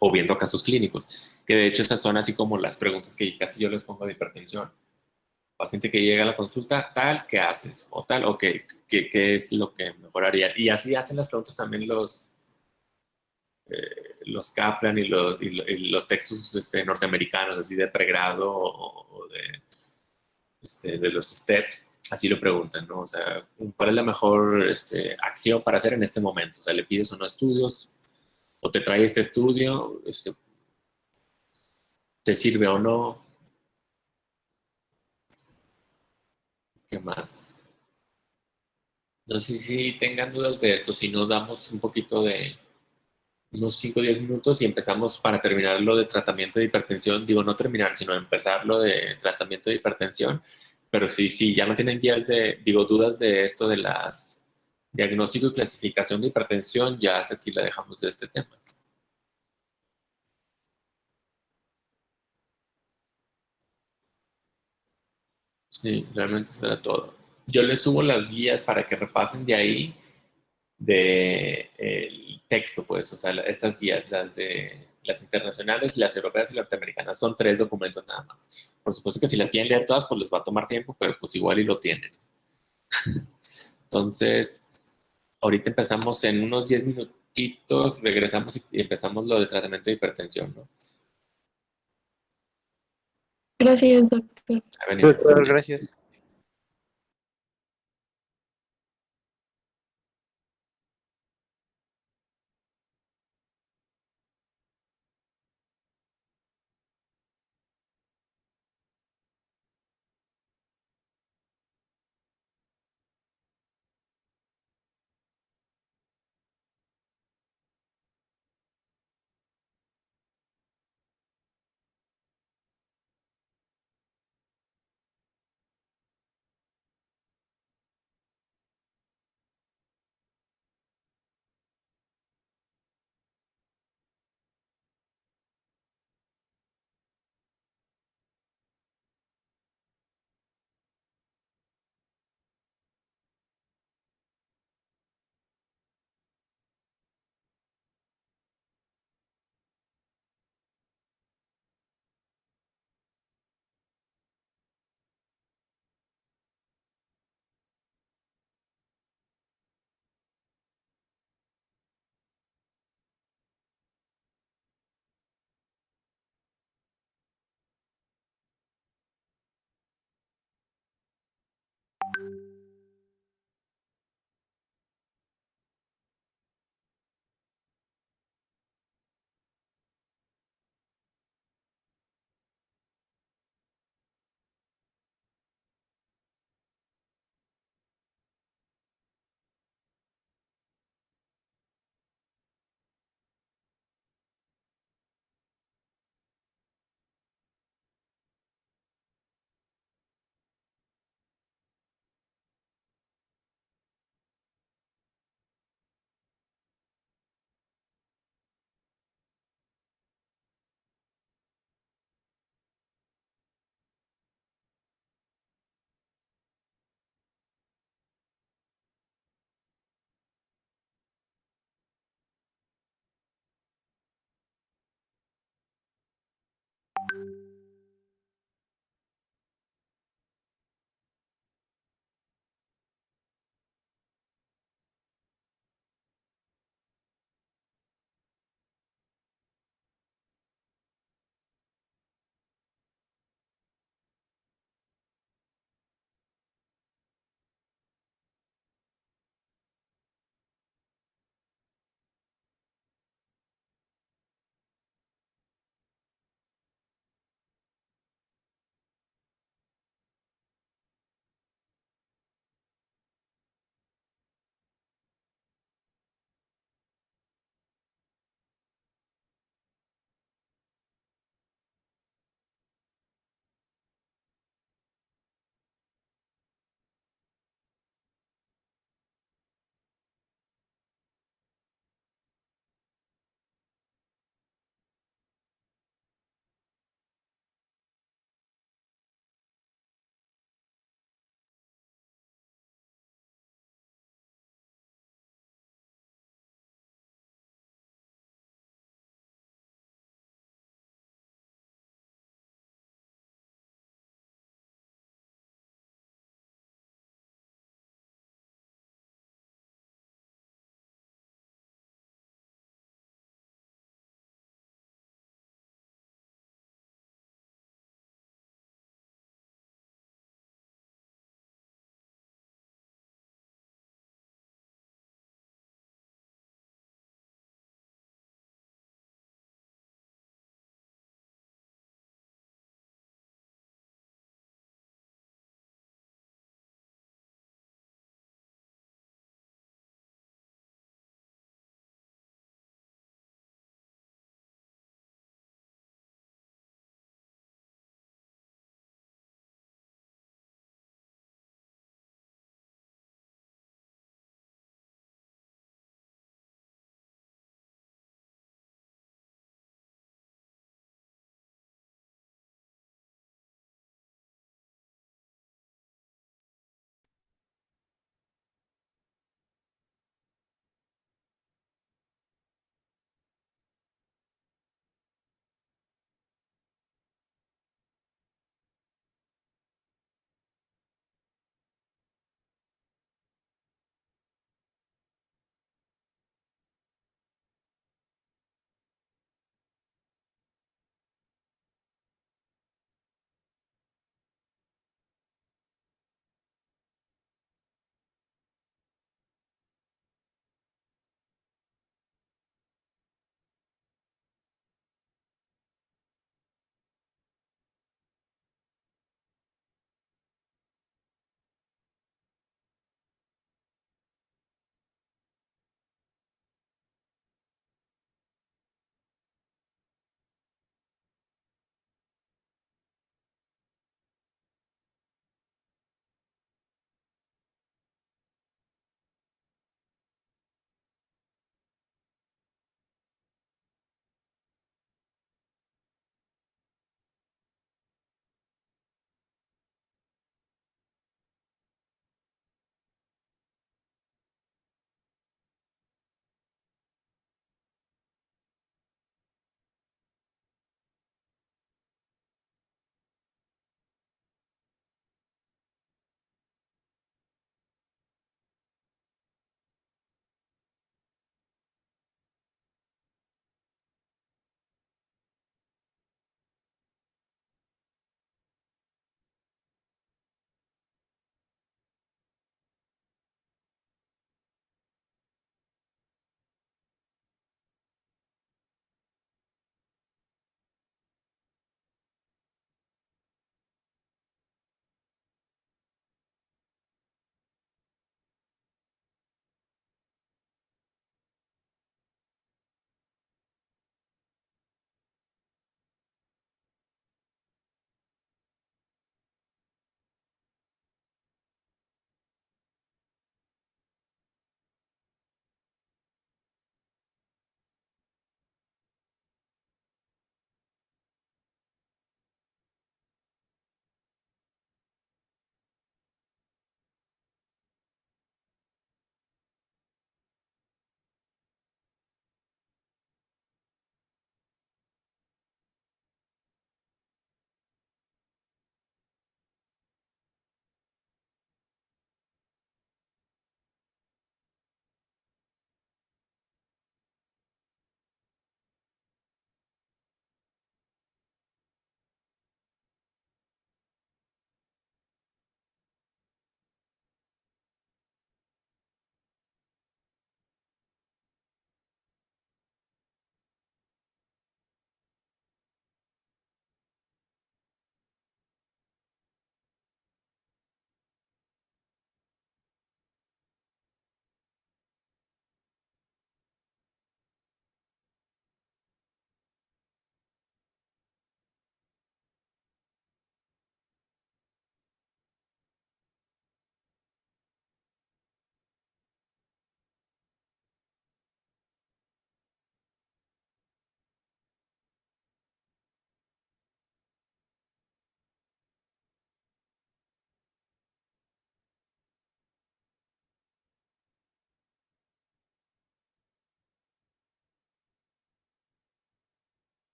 o viendo casos clínicos, que de hecho esas son así como las preguntas que casi yo les pongo de hipertensión. Paciente que llega a la consulta, tal, ¿qué haces? O tal, o ¿qué es lo que mejoraría? Y así hacen las preguntas también los Kaplan y los textos norteamericanos, así de pregrado o de los STEPS, así lo preguntan, ¿no? O sea, ¿cuál es la mejor acción para hacer en este momento? O sea, le pides unos estudios o te trae este estudio, ¿te sirve o no? ¿Qué más? No sé si tengan dudas de esto, si nos damos un poquito de unos 5 o 10 minutos y empezamos para terminar lo de tratamiento de hipertensión, digo no terminar, sino empezar lo de tratamiento de hipertensión, pero sí, ya no tienen dudas de esto de las diagnóstico y clasificación de hipertensión, ya hasta aquí la dejamos de este tema. Sí, realmente eso era todo. Yo les subo las guías para que repasen de ahí de el texto, pues, o sea, estas guías, las de las internacionales, las europeas y las norteamericanas, son 3 documentos nada más. Por supuesto que si las quieren leer todas, pues les va a tomar tiempo, pero pues igual y lo tienen. Entonces, ahorita empezamos en unos 10 minutitos, regresamos y empezamos lo de tratamiento de hipertensión, ¿no? Gracias, doctor. A venir. Doctor, gracias.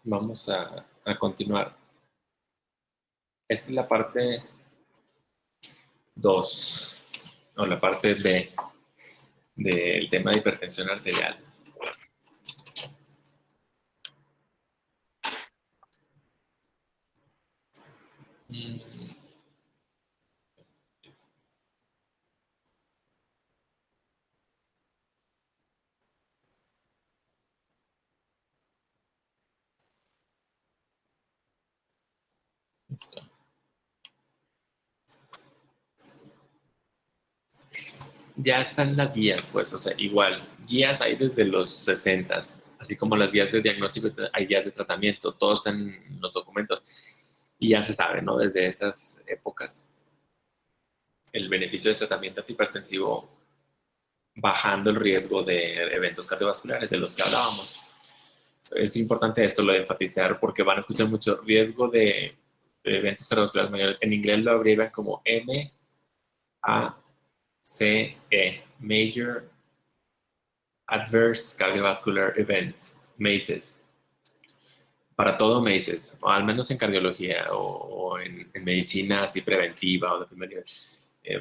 Vamos a continuar. Esta es la parte 2 o la parte B del tema de hipertensión arterial. Ya están las guías, pues, o sea, igual, guías hay desde los 60, así como las guías de diagnóstico, hay guías de tratamiento, todo está en los documentos y ya se sabe, ¿no? Desde esas épocas, el beneficio del tratamiento antihipertensivo bajando el riesgo de eventos cardiovasculares de los que hablábamos. Es importante esto, lo de enfatizar, porque van a escuchar mucho riesgo de eventos cardiovasculares mayores. En inglés lo abrevian como MACE, Major Adverse Cardiovascular Events, MACES. Para todo MACES, o al menos en cardiología o en medicina así preventiva o de primer nivel.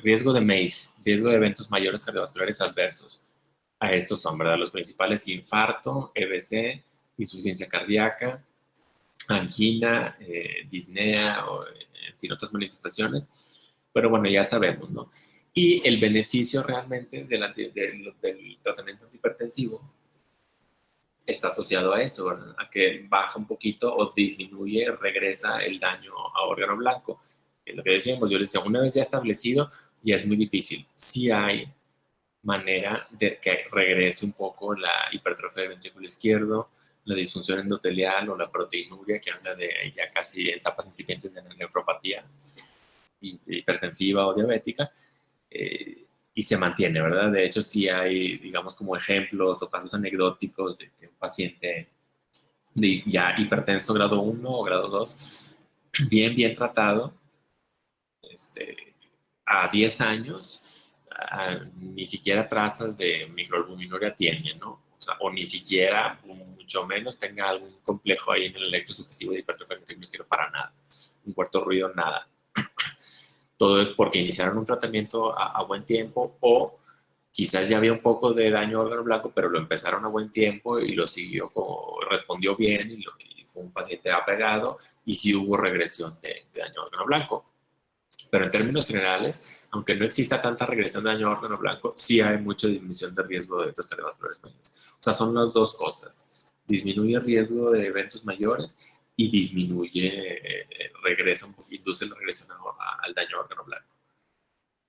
Riesgo de MACE, riesgo de eventos mayores cardiovasculares adversos. A estos son, ¿verdad? Los principales: infarto, EBC, insuficiencia cardíaca, angina, disnea, o, en fin, otras manifestaciones. Pero bueno, ya sabemos, ¿no? Y el beneficio realmente del tratamiento antihipertensivo está asociado a eso, ¿verdad? A que baja un poquito o disminuye, regresa el daño a órgano blanco. Es lo que decíamos, yo les decía, una vez ya establecido, ya es muy difícil. Sí hay manera de que regrese un poco la hipertrofia del ventrículo izquierdo, la disfunción endotelial o la proteinuria, que anda de ya casi etapas incipientes de la nefropatía hipertensiva o diabética, y se mantiene, ¿verdad? De hecho, sí hay, digamos, como ejemplos o casos anecdóticos de que un paciente de ya hipertenso grado 1 o grado 2, bien tratado, a 10 años, ni siquiera trazas de microalbuminuria tiene, ¿no? O sea, o ni siquiera, mucho menos, tenga algún complejo ahí en el electrosugestivo de hipertrofia del ventrículo izquierdo, para nada. Un cuarto ruido, nada. Todo es porque iniciaron un tratamiento a buen tiempo, o quizás ya había un poco de daño a órgano blanco, pero lo empezaron a buen tiempo y lo siguió, como respondió bien, y fue un paciente apegado, y sí hubo regresión de daño a órgano blanco. Pero en términos generales, aunque no exista tanta regresión de daño a órgano blanco, sí hay mucha disminución de riesgo de eventos cardiovasculares mayores. O sea, son las dos cosas. Disminuye el riesgo de eventos mayores y disminuye, induce la regresión al daño a órgano blanco.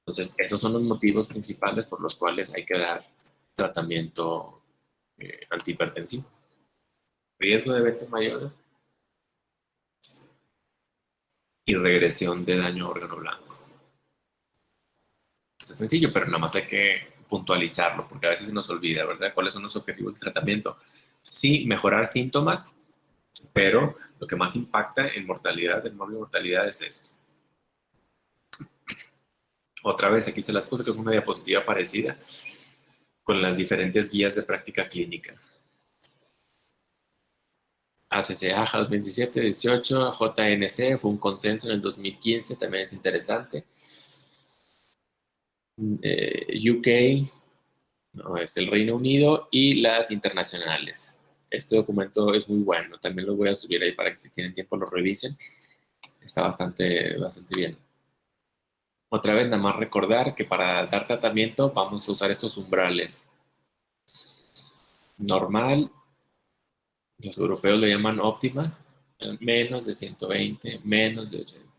Entonces, esos son los motivos principales por los cuales hay que dar tratamiento antihipertensivo. Riesgo de eventos mayores y regresión de daño a órgano blanco. Es sencillo, pero nada más hay que puntualizarlo, porque a veces se nos olvida, ¿verdad? ¿Cuáles son los objetivos del tratamiento? Sí, mejorar síntomas, pero lo que más impacta en mortalidad, en mortalidad, es esto. Otra vez, aquí se las puse con una diapositiva parecida, con las diferentes guías de práctica clínica. ACCA 2017-18, JNC, fue un consenso en el 2015, también es interesante. UK, no, es el Reino Unido, y las internacionales. Este documento es muy bueno, también lo voy a subir ahí para que si tienen tiempo lo revisen. Está bastante bien. Otra vez, nada más recordar que para dar tratamiento vamos a usar estos umbrales. Normal, los europeos le llaman óptima, menos de 120, menos de 80.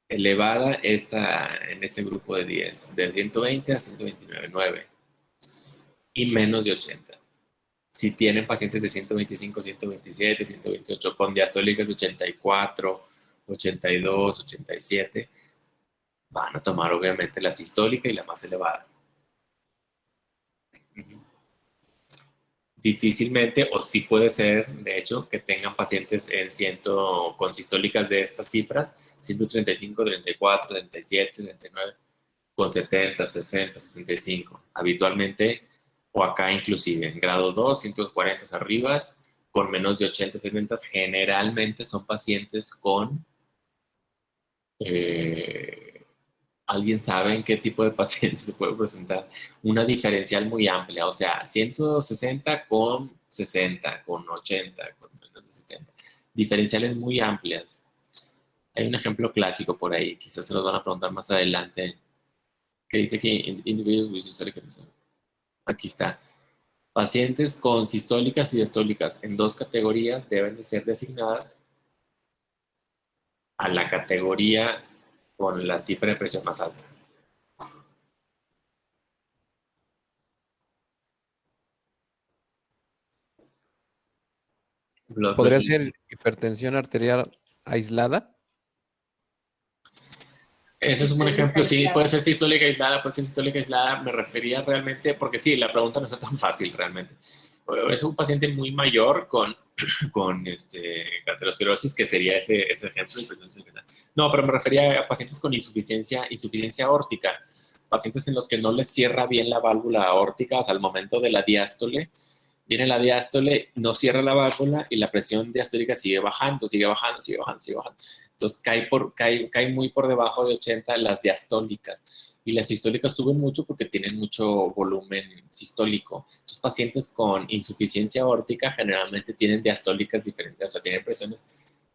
Elevada está en este grupo de 10, de 120 a 129, 9. Y menos de 80. Si tienen pacientes de 125, 127, 128 con diastólicas de 84, 82, 87, van a tomar obviamente la sistólica y la más elevada. Difícilmente, o sí puede ser, de hecho, que tengan pacientes con sistólicas de estas cifras, 135, 34, 37, 39, con 70, 60, 65. Habitualmente, o acá inclusive, en grado 2, 140 arriba, con menos de 80, 70, generalmente son pacientes con... ¿alguien sabe en qué tipo de pacientes se puede presentar? Una diferencial muy amplia, o sea, 160 con 60, con 80, con menos de 70. Diferenciales muy amplias. Hay un ejemplo clásico por ahí, quizás se los van a preguntar más adelante, que dice que individuos with systolic episode. Aquí está. Pacientes con sistólicas y diastólicas en dos categorías deben de ser designadas a la categoría con la cifra de presión más alta. ¿Podría ser hipertensión arterial aislada? Ese es un buen ejemplo, sí, puede ser sistólica aislada, puede ser sistólica aislada, me refería realmente, porque sí, la pregunta no está tan fácil realmente. Es un paciente muy mayor con aterosclerosis, que sería ese ejemplo. No, pero me refería a pacientes con insuficiencia aórtica, pacientes en los que no les cierra bien la válvula aórtica, o sea, al momento de la diástole, viene la diástole, no cierra la válvula y la presión diastólica sigue bajando, sigue bajando, sigue bajando, sigue bajando. Entonces cae muy por debajo de 80 las diastólicas. Y las sistólicas suben mucho porque tienen mucho volumen sistólico. Estos pacientes con insuficiencia aórtica generalmente tienen diastólicas diferentes, o sea, tienen presiones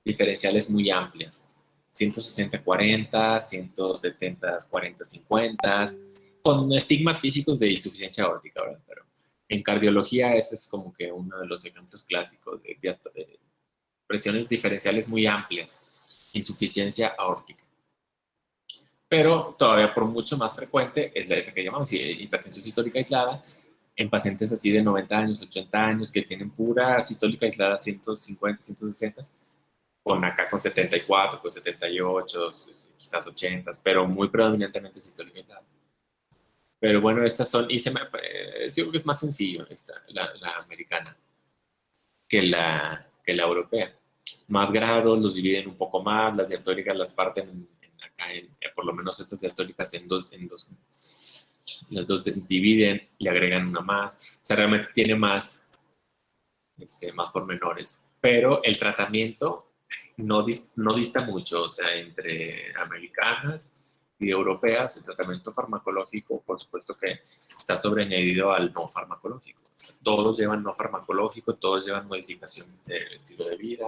diferenciales muy amplias. 160-40, 170-40-50, con estigmas físicos de insuficiencia aórtica, ¿verdad? Pero en cardiología ese es como que uno de los ejemplos clásicos de presiones diferenciales muy amplias, insuficiencia aórtica. Pero todavía por mucho más frecuente es esa que llamamos hipertensión sistólica aislada, en pacientes así de 90 años, 80 años, que tienen pura sistólica aislada 150, 160, con 74, con 78, quizás 80, pero muy predominantemente sistólica aislada. Pero bueno, estas son, y creo que es más sencillo la americana que la europea. Más grados, los dividen un poco más, las diastóricas las parten por lo menos estas diastóricas en dos, las dos dividen, le agregan una más, o sea, realmente tiene más pormenores, pero el tratamiento no dista mucho, o sea, entre americanas y europeas, el tratamiento farmacológico, por supuesto que está sobreañadido al no farmacológico. O sea, todos llevan no farmacológico, todos llevan modificación del estilo de vida,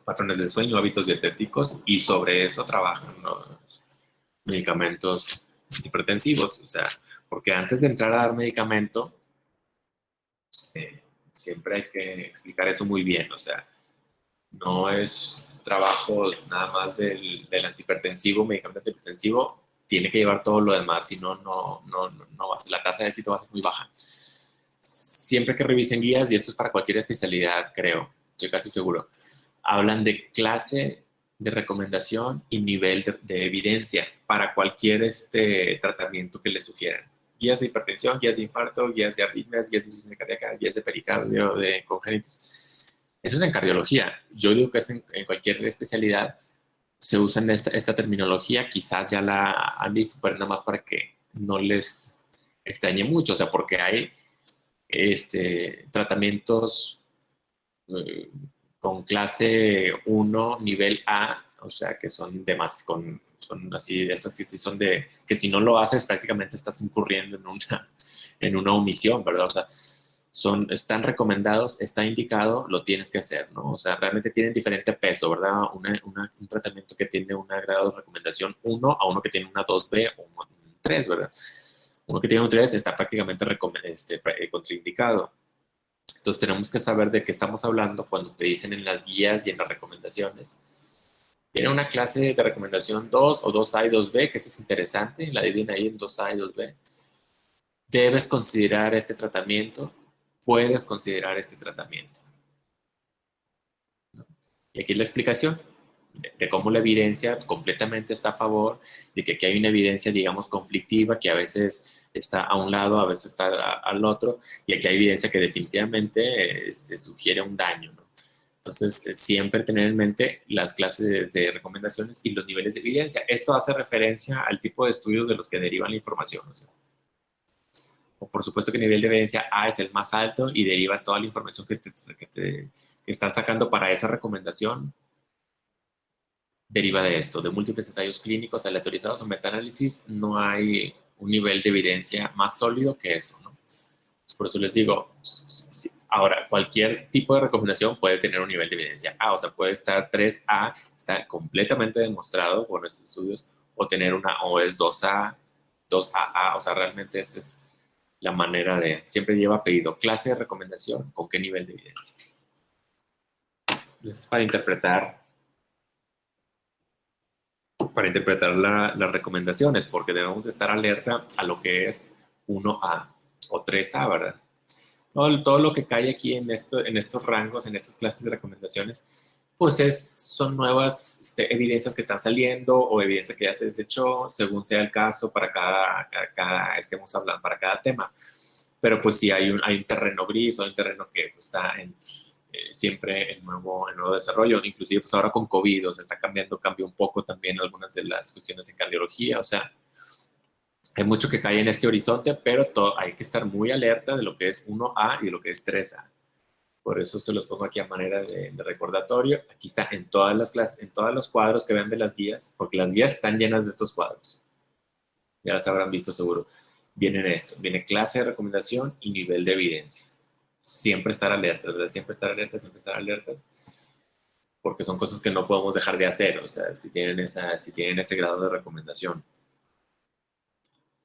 patrones de sueño, hábitos dietéticos, y sobre eso trabajan los medicamentos antihipertensivos. O sea, porque antes de entrar a dar medicamento, siempre hay que explicar eso muy bien. O sea, no es trabajo nada más del antihipertensivo, medicamento antihipertensivo, tiene que llevar todo lo demás, si no, la tasa de éxito va a ser muy baja. Siempre que revisen guías, y esto es para cualquier especialidad, creo, estoy casi seguro, hablan de clase de recomendación y nivel de evidencia para cualquier tratamiento que les sugieran. Guías de hipertensión, guías de infarto, guías de arritmias, guías de insuficiencia cardíaca, guías de pericardio, de congénitos. Eso es en cardiología. Yo digo que es en cualquier especialidad se usa esta terminología. Quizás ya la han visto, pero nada más para que no les extrañe mucho. O sea, porque hay tratamientos con clase 1, nivel A, o sea, que son de más, son así, esas que sí son que si no lo haces prácticamente estás incurriendo en una omisión, ¿verdad? O sea, están recomendados, está indicado, lo tienes que hacer, ¿no? O sea, realmente tienen diferente peso, ¿verdad? Un tratamiento que tiene un grado de recomendación 1 a uno que tiene una 2B o un 3, ¿verdad? Uno que tiene un 3 está prácticamente contraindicado. Entonces tenemos que saber de qué estamos hablando cuando te dicen en las guías y en las recomendaciones. Tiene una clase de recomendación 2 o 2A y 2B, que eso es interesante, la dividen ahí en 2A y 2B. Debes considerar este tratamiento, puedes considerar este tratamiento. Y aquí es la explicación de cómo la evidencia completamente está a favor, de que aquí hay una evidencia, digamos, conflictiva, que a veces está a un lado, a veces está al otro, y aquí hay evidencia que definitivamente sugiere un daño, ¿no? Entonces, siempre tener en mente las clases de recomendaciones y los niveles de evidencia. Esto hace referencia al tipo de estudios de los que derivan la información, ¿no? o por supuesto que el nivel de evidencia A es el más alto y deriva toda la información que están sacando para esa recomendación, deriva de esto, de múltiples ensayos clínicos aleatorizados o metaanálisis. No hay un nivel de evidencia más sólido que eso, ¿no? Por eso les digo, ahora, cualquier tipo de recomendación puede tener un nivel de evidencia A, o sea, puede estar 3A, está completamente demostrado por nuestros estudios, o tener o es 2A, 2AA, o sea, realmente esa es la manera de, siempre lleva apellido, clase de recomendación, con qué nivel de evidencia. Entonces, para interpretar las recomendaciones, porque debemos estar alerta a lo que es 1A o 3A, ¿verdad? Todo lo que cae aquí en estos rangos, en estas clases de recomendaciones, pues son nuevas evidencias que están saliendo o evidencia que ya se desechó, según sea el caso para estemos hablando, para cada tema. Pero pues sí hay un terreno gris o un terreno que pues, está siempre en nuevo desarrollo. Inclusive pues ahora con COVID, o sea, cambió un poco también algunas de las cuestiones en cardiología, o sea, hay mucho que cae en este horizonte, pero hay que estar muy alerta de lo que es 1A y de lo que es 3A. Por eso se los pongo aquí a manera de recordatorio. Aquí está en todas las clases, en todos los cuadros que vean de las guías, porque las guías están llenas de estos cuadros. Ya las habrán visto seguro. Viene clase de recomendación y nivel de evidencia. Siempre estar alertas, ¿verdad? Siempre estar alertas, porque son cosas que no podemos dejar de hacer, o sea, si tienen ese grado de recomendación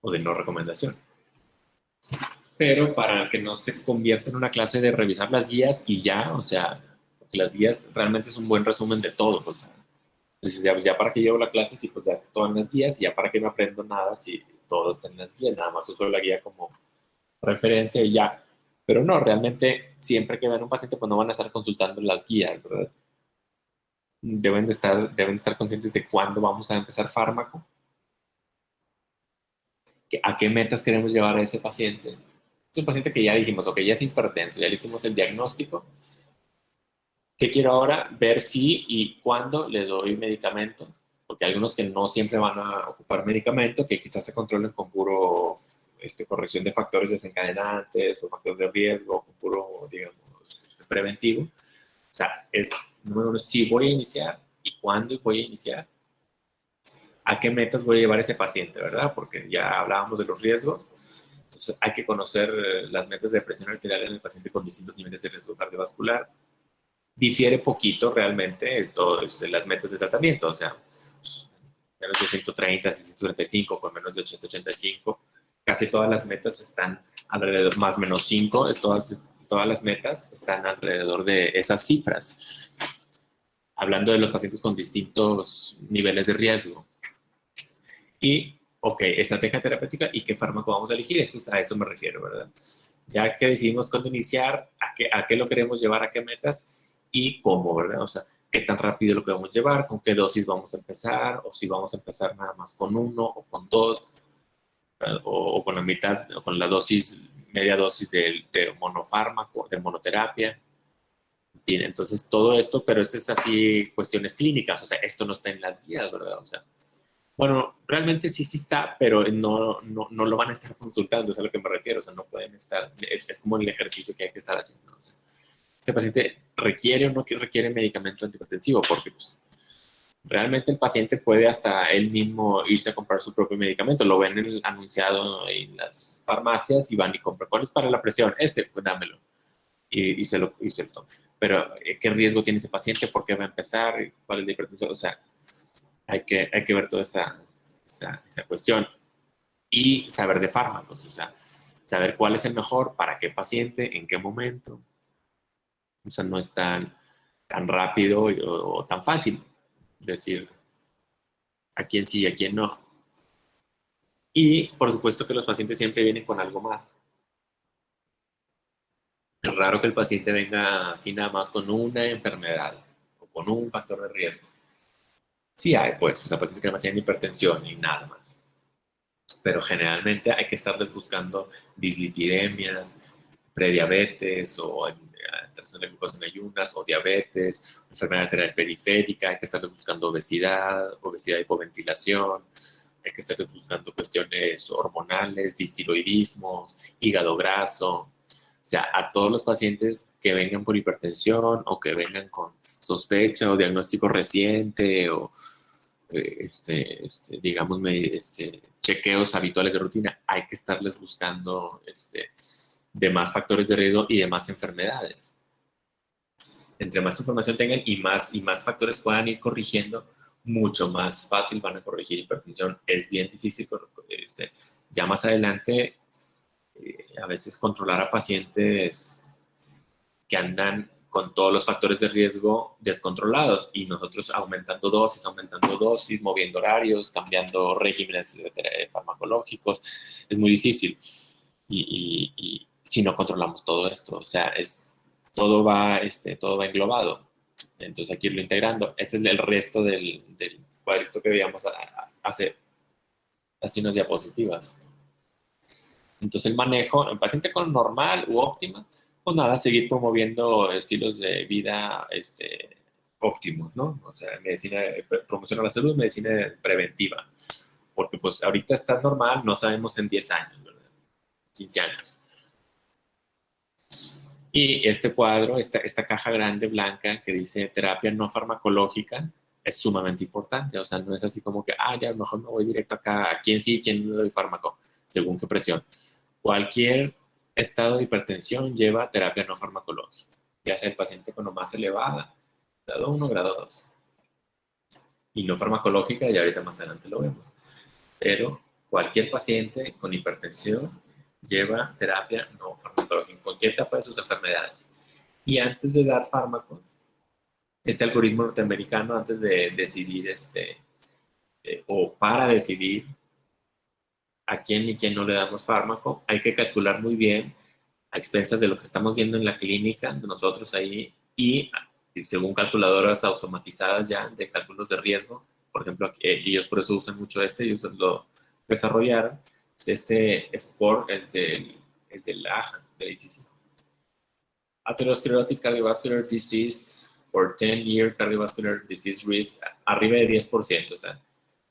o de no recomendación. Pero para que no se convierta en una clase de revisar las guías y ya, o sea, porque las guías realmente es un buen resumen de todo, o sea, entonces ya para que llevo la clase, sí, pues ya está todo en las guías, y ya para que no aprendo nada, si todo está en las guías, nada más uso la guía como referencia y ya. Pero no, realmente siempre que vean un paciente, pues no van a estar consultando las guías, ¿verdad? Deben de estar conscientes de cuándo vamos a empezar fármaco, a qué metas queremos llevar a ese paciente. Es un paciente que ya dijimos, ok, ya es hipertenso, ya le hicimos el diagnóstico. ¿Qué quiero ahora? Ver si y cuándo le doy medicamento, porque hay algunos que no siempre van a ocupar medicamento, que quizás se controlen con puro corrección de factores desencadenantes o factores de riesgo, con puro, digamos, preventivo. O sea, número uno, si voy a iniciar y cuándo voy a iniciar, a qué metas voy a llevar ese paciente, ¿verdad? Porque ya hablábamos de los riesgos. Entonces, hay que conocer las metas de presión arterial en el paciente con distintos niveles de riesgo cardiovascular. Difiere poquito realmente las metas de tratamiento, o sea, pues, menos de 130, 135, con menos de 80, 85. Casi todas las metas están alrededor, más o menos 5, todas las metas están alrededor de esas cifras. Hablando de los pacientes con distintos niveles de riesgo. Y, ok, estrategia terapéutica y qué fármaco vamos a elegir, a eso me refiero, ¿verdad? Ya que decidimos cuándo iniciar, a qué lo queremos llevar, a qué metas y cómo, ¿verdad? O sea, qué tan rápido lo queremos llevar, con qué dosis vamos a empezar, o si vamos a empezar nada más con 1 o con 2, o con la mitad, o con la media dosis de monofármaco, de monoterapia. Bien, entonces todo esto, pero esto es así cuestiones clínicas, o sea, esto no está en las guías, ¿verdad? O sea, bueno, realmente sí está, pero no lo van a estar consultando, es a lo que me refiero, o sea, no pueden estar, es como el ejercicio que hay que estar haciendo, o sea, este paciente requiere o no requiere medicamento antihipertensivo, porque pues, realmente el paciente puede hasta él mismo irse a comprar su propio medicamento, lo ven anunciado en las farmacias y van y compran, ¿cuál es para la presión? Pues dámelo, y se lo toma. Pero, ¿qué riesgo tiene ese paciente? ¿Por qué va a empezar? ¿Cuál es la hipertensión? O sea, hay que ver toda esa cuestión y saber de fármacos, o sea, saber cuál es el mejor para qué paciente, en qué momento. O sea, no es tan rápido o tan fácil decir a quién sí y a quién no. Y por supuesto que los pacientes siempre vienen con algo más. Es raro que el paciente venga así nada más con una enfermedad o con un factor de riesgo. Sí hay, pues, o sea, pacientes que nada más tienen hipertensión y nada más. Pero generalmente hay que estarles buscando dislipidemias, prediabetes o alteración de glucosa en ayunas o diabetes, enfermedad arterial periférica, hay que estarles buscando obesidad, hipoventilación, hay que estar buscando cuestiones hormonales, distiroidismos, hígado graso. O sea, a todos los pacientes que vengan por hipertensión o que vengan con sospecha o diagnóstico reciente o, digamos, chequeos habituales de rutina, hay que estarles buscando de más factores de riesgo y de más enfermedades. Entre más información tengan y más factores puedan ir corrigiendo, mucho más fácil van a corregir hipertensión. Es bien difícil, ya más adelante, a veces controlar a pacientes que andan con todos los factores de riesgo descontrolados y nosotros aumentando dosis, moviendo horarios, cambiando regímenes farmacológicos, es muy difícil. Y si no controlamos todo esto, o sea, todo va englobado. Entonces aquí irlo integrando. Este es el resto del cuadrito que veíamos hace unas diapositivas. Entonces el manejo en paciente con normal u óptima, pues nada, seguir promoviendo estilos de vida óptimos, ¿no? O sea, promoción a la salud, medicina preventiva. Porque pues ahorita estás normal, no sabemos en 10 años, ¿verdad? 15 años. Y este cuadro, esta caja grande blanca que dice terapia no farmacológica, es sumamente importante. O sea, no es así como que, ya a lo mejor me voy directo acá, a quién sí, quién no le doy fármaco, según qué presión. Cualquier estado de hipertensión lleva terapia no farmacológica, ya sea el paciente con más elevada, grado 1, grado 2. Y no farmacológica, y ahorita más adelante lo vemos. Pero cualquier paciente con hipertensión lleva terapia no farmacológica en cualquier etapa de sus enfermedades. Y antes de dar fármacos, este algoritmo norteamericano, antes de decidir o para decidir a quién y quién no le damos fármaco, hay que calcular muy bien a expensas de lo que estamos viendo en la clínica, de nosotros ahí, y según calculadoras automatizadas ya de cálculos de riesgo. Por ejemplo, ellos por eso usan mucho ellos lo desarrollaron. Este score es del AHA, del ICC. Atherosclerotic cardiovascular disease or 10-year cardiovascular disease risk, arriba de 10%. O sea,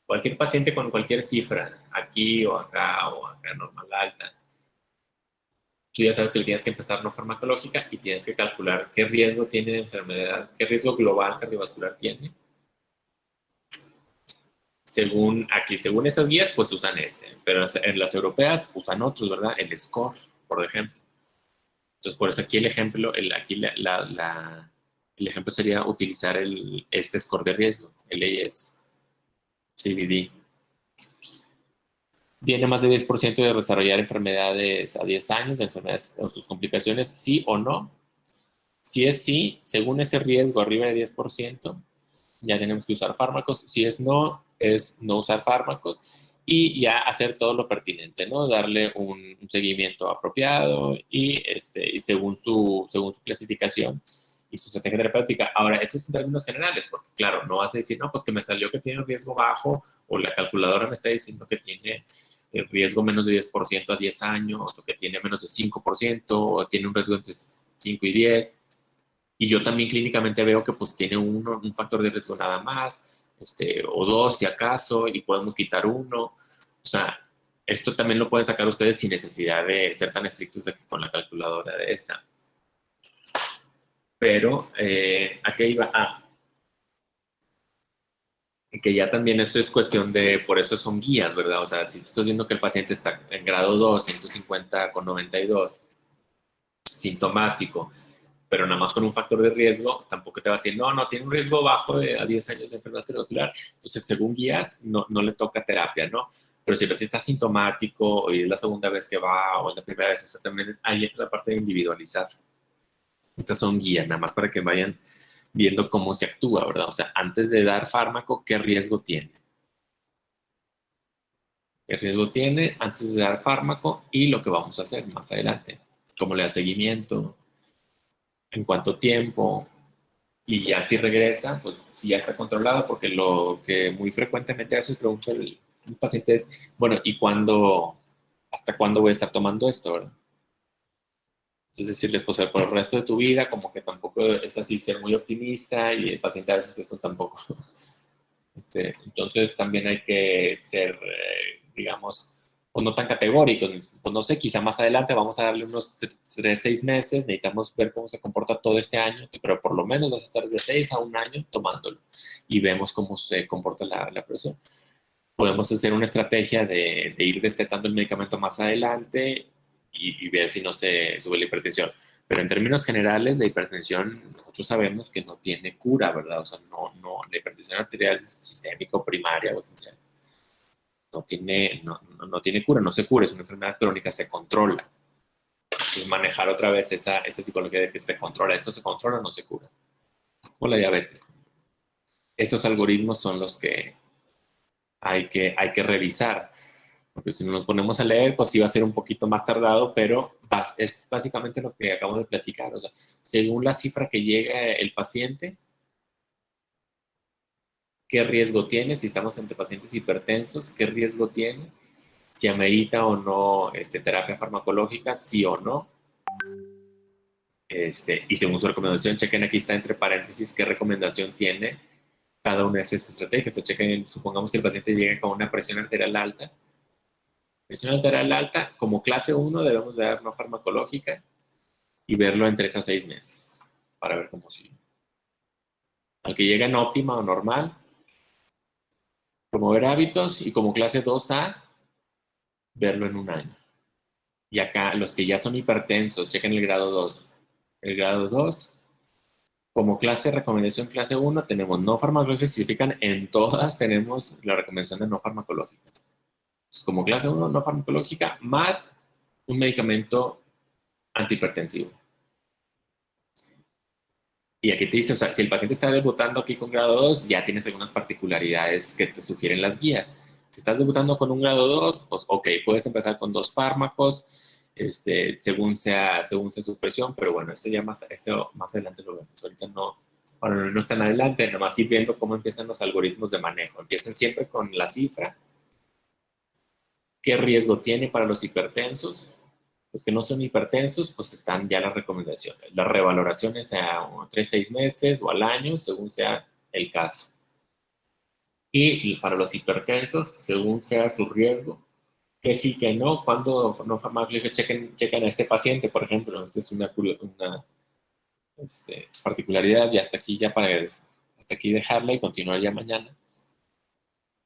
cualquier paciente con cualquier cifra, aquí o acá normal alta, tú ya sabes que le tienes que empezar no farmacológica y tienes que calcular qué riesgo tiene de enfermedad, qué riesgo global cardiovascular tiene. Según esas guías, pues usan pero en las europeas usan otros, ¿verdad? El score, por ejemplo. Entonces, por eso aquí el ejemplo, el ejemplo sería utilizar este score de riesgo, el AS, CVD. Tiene más de 10% de desarrollar enfermedades a 10 años, de enfermedades o sus complicaciones, sí o no. Si es sí, según ese riesgo arriba de 10%, ya tenemos que usar fármacos. Si es no usar fármacos y ya hacer todo lo pertinente, ¿no? Darle un seguimiento apropiado y según su clasificación y su estrategia terapéutica. Ahora, esto es en términos generales, porque claro, no vas a decir, no, pues que me salió que tiene un riesgo bajo o la calculadora me está diciendo que tiene el riesgo menos de 10% a 10 años o que tiene menos de 5% o tiene un riesgo entre 5 y 10. Y yo también clínicamente veo que pues tiene un factor de riesgo nada más, o dos si acaso, y podemos quitar uno. O sea, esto también lo pueden sacar ustedes sin necesidad de ser tan estrictos con la calculadora de esta. Pero, ¿a qué iba? Que ya también esto es cuestión por eso son guías, ¿verdad? O sea, si tú estás viendo que el paciente está en grado 2, 150 con 92, sintomático, pero nada más con un factor de riesgo, tampoco te va a decir, no, tiene un riesgo bajo a 10 años de enfermedad cardiovascular. Entonces, según guías, no le toca terapia, ¿no? Pero si el paciente está sintomático, o es la segunda vez que va, o es la primera vez, o sea, también ahí entra la parte de individualizar. Estas son guías, nada más para que vayan viendo cómo se actúa, ¿verdad? O sea, antes de dar fármaco, ¿qué riesgo tiene? ¿Qué riesgo tiene antes de dar fármaco? Y lo que vamos a hacer más adelante. ¿Cómo le da seguimiento? ¿En cuánto tiempo? Y ya si regresa, pues si ya está controlado, porque lo que muy frecuentemente hace es preguntar el paciente es, bueno, ¿y hasta cuándo voy a estar tomando esto, verdad? Entonces decirles, pues por el resto de tu vida, como que tampoco es así ser muy optimista y el paciente a veces eso tampoco Entonces también hay que ser, digamos, pues no tan categóricos. Pues no sé, quizá más adelante vamos a darle unos 3, 6 meses, necesitamos ver cómo se comporta todo este año, pero por lo menos vas a estar de 6 a 1 año tomándolo y vemos cómo se comporta la presión. Podemos hacer una estrategia de ir destetando el medicamento más adelante y ver si no se sube la hipertensión. Pero en términos generales, la hipertensión, nosotros sabemos que no tiene cura, ¿verdad? O sea, la hipertensión arterial sistémica o primaria o esencial no tiene cura, no se cura, es una enfermedad crónica, se controla. Y manejar otra vez esa psicología de que se controla, esto se controla, no se cura. O la diabetes. Esos algoritmos son los que hay que revisar. Porque si nos ponemos a leer, pues sí va a ser un poquito más tardado, pero es básicamente lo que acabo de platicar. O sea, según la cifra que llega el paciente, qué riesgo tiene, si estamos ante pacientes hipertensos, qué riesgo tiene, si amerita o no terapia farmacológica, sí o no. Y según su recomendación, chequen aquí está entre paréntesis qué recomendación tiene cada una de esas estrategias. O chequen, supongamos que el paciente llegue con una presión arterial alta. Presión arterial alta, como clase 1 debemos de dar no farmacológica y verlo en 3 a 6 meses para ver cómo sigue. Al que llega en óptima o normal, promover hábitos y como clase 2A, verlo en 1 año. Y acá, los que ya son hipertensos, chequen el grado 2. El grado 2, como clase recomendación clase 1, tenemos no farmacológicas, significan en todas tenemos la recomendación de no farmacológicas. Entonces, como clase 1, no farmacológica, más un medicamento antihipertensivo. Y aquí te dice, o sea, si el paciente está debutando aquí con grado 2, ya tienes algunas particularidades que te sugieren las guías. Si estás debutando con un grado 2, pues ok, puedes empezar con 2 fármacos, según sea su presión, pero bueno, esto más adelante lo vemos. Ahorita no están adelante, nomás ir viendo cómo empiezan los algoritmos de manejo. Empiezan siempre con la cifra, qué riesgo tiene para los hipertensos. Los que no son hipertensos, pues están ya las recomendaciones. Las revaloraciones a 3, 6 meses o al año, según sea el caso. Y para los hipertensos, según sea su riesgo, que sí, que no, cuando no farmacológicos chequen a este paciente, por ejemplo. Esta es una particularidad y hasta aquí dejarla y continuar ya mañana.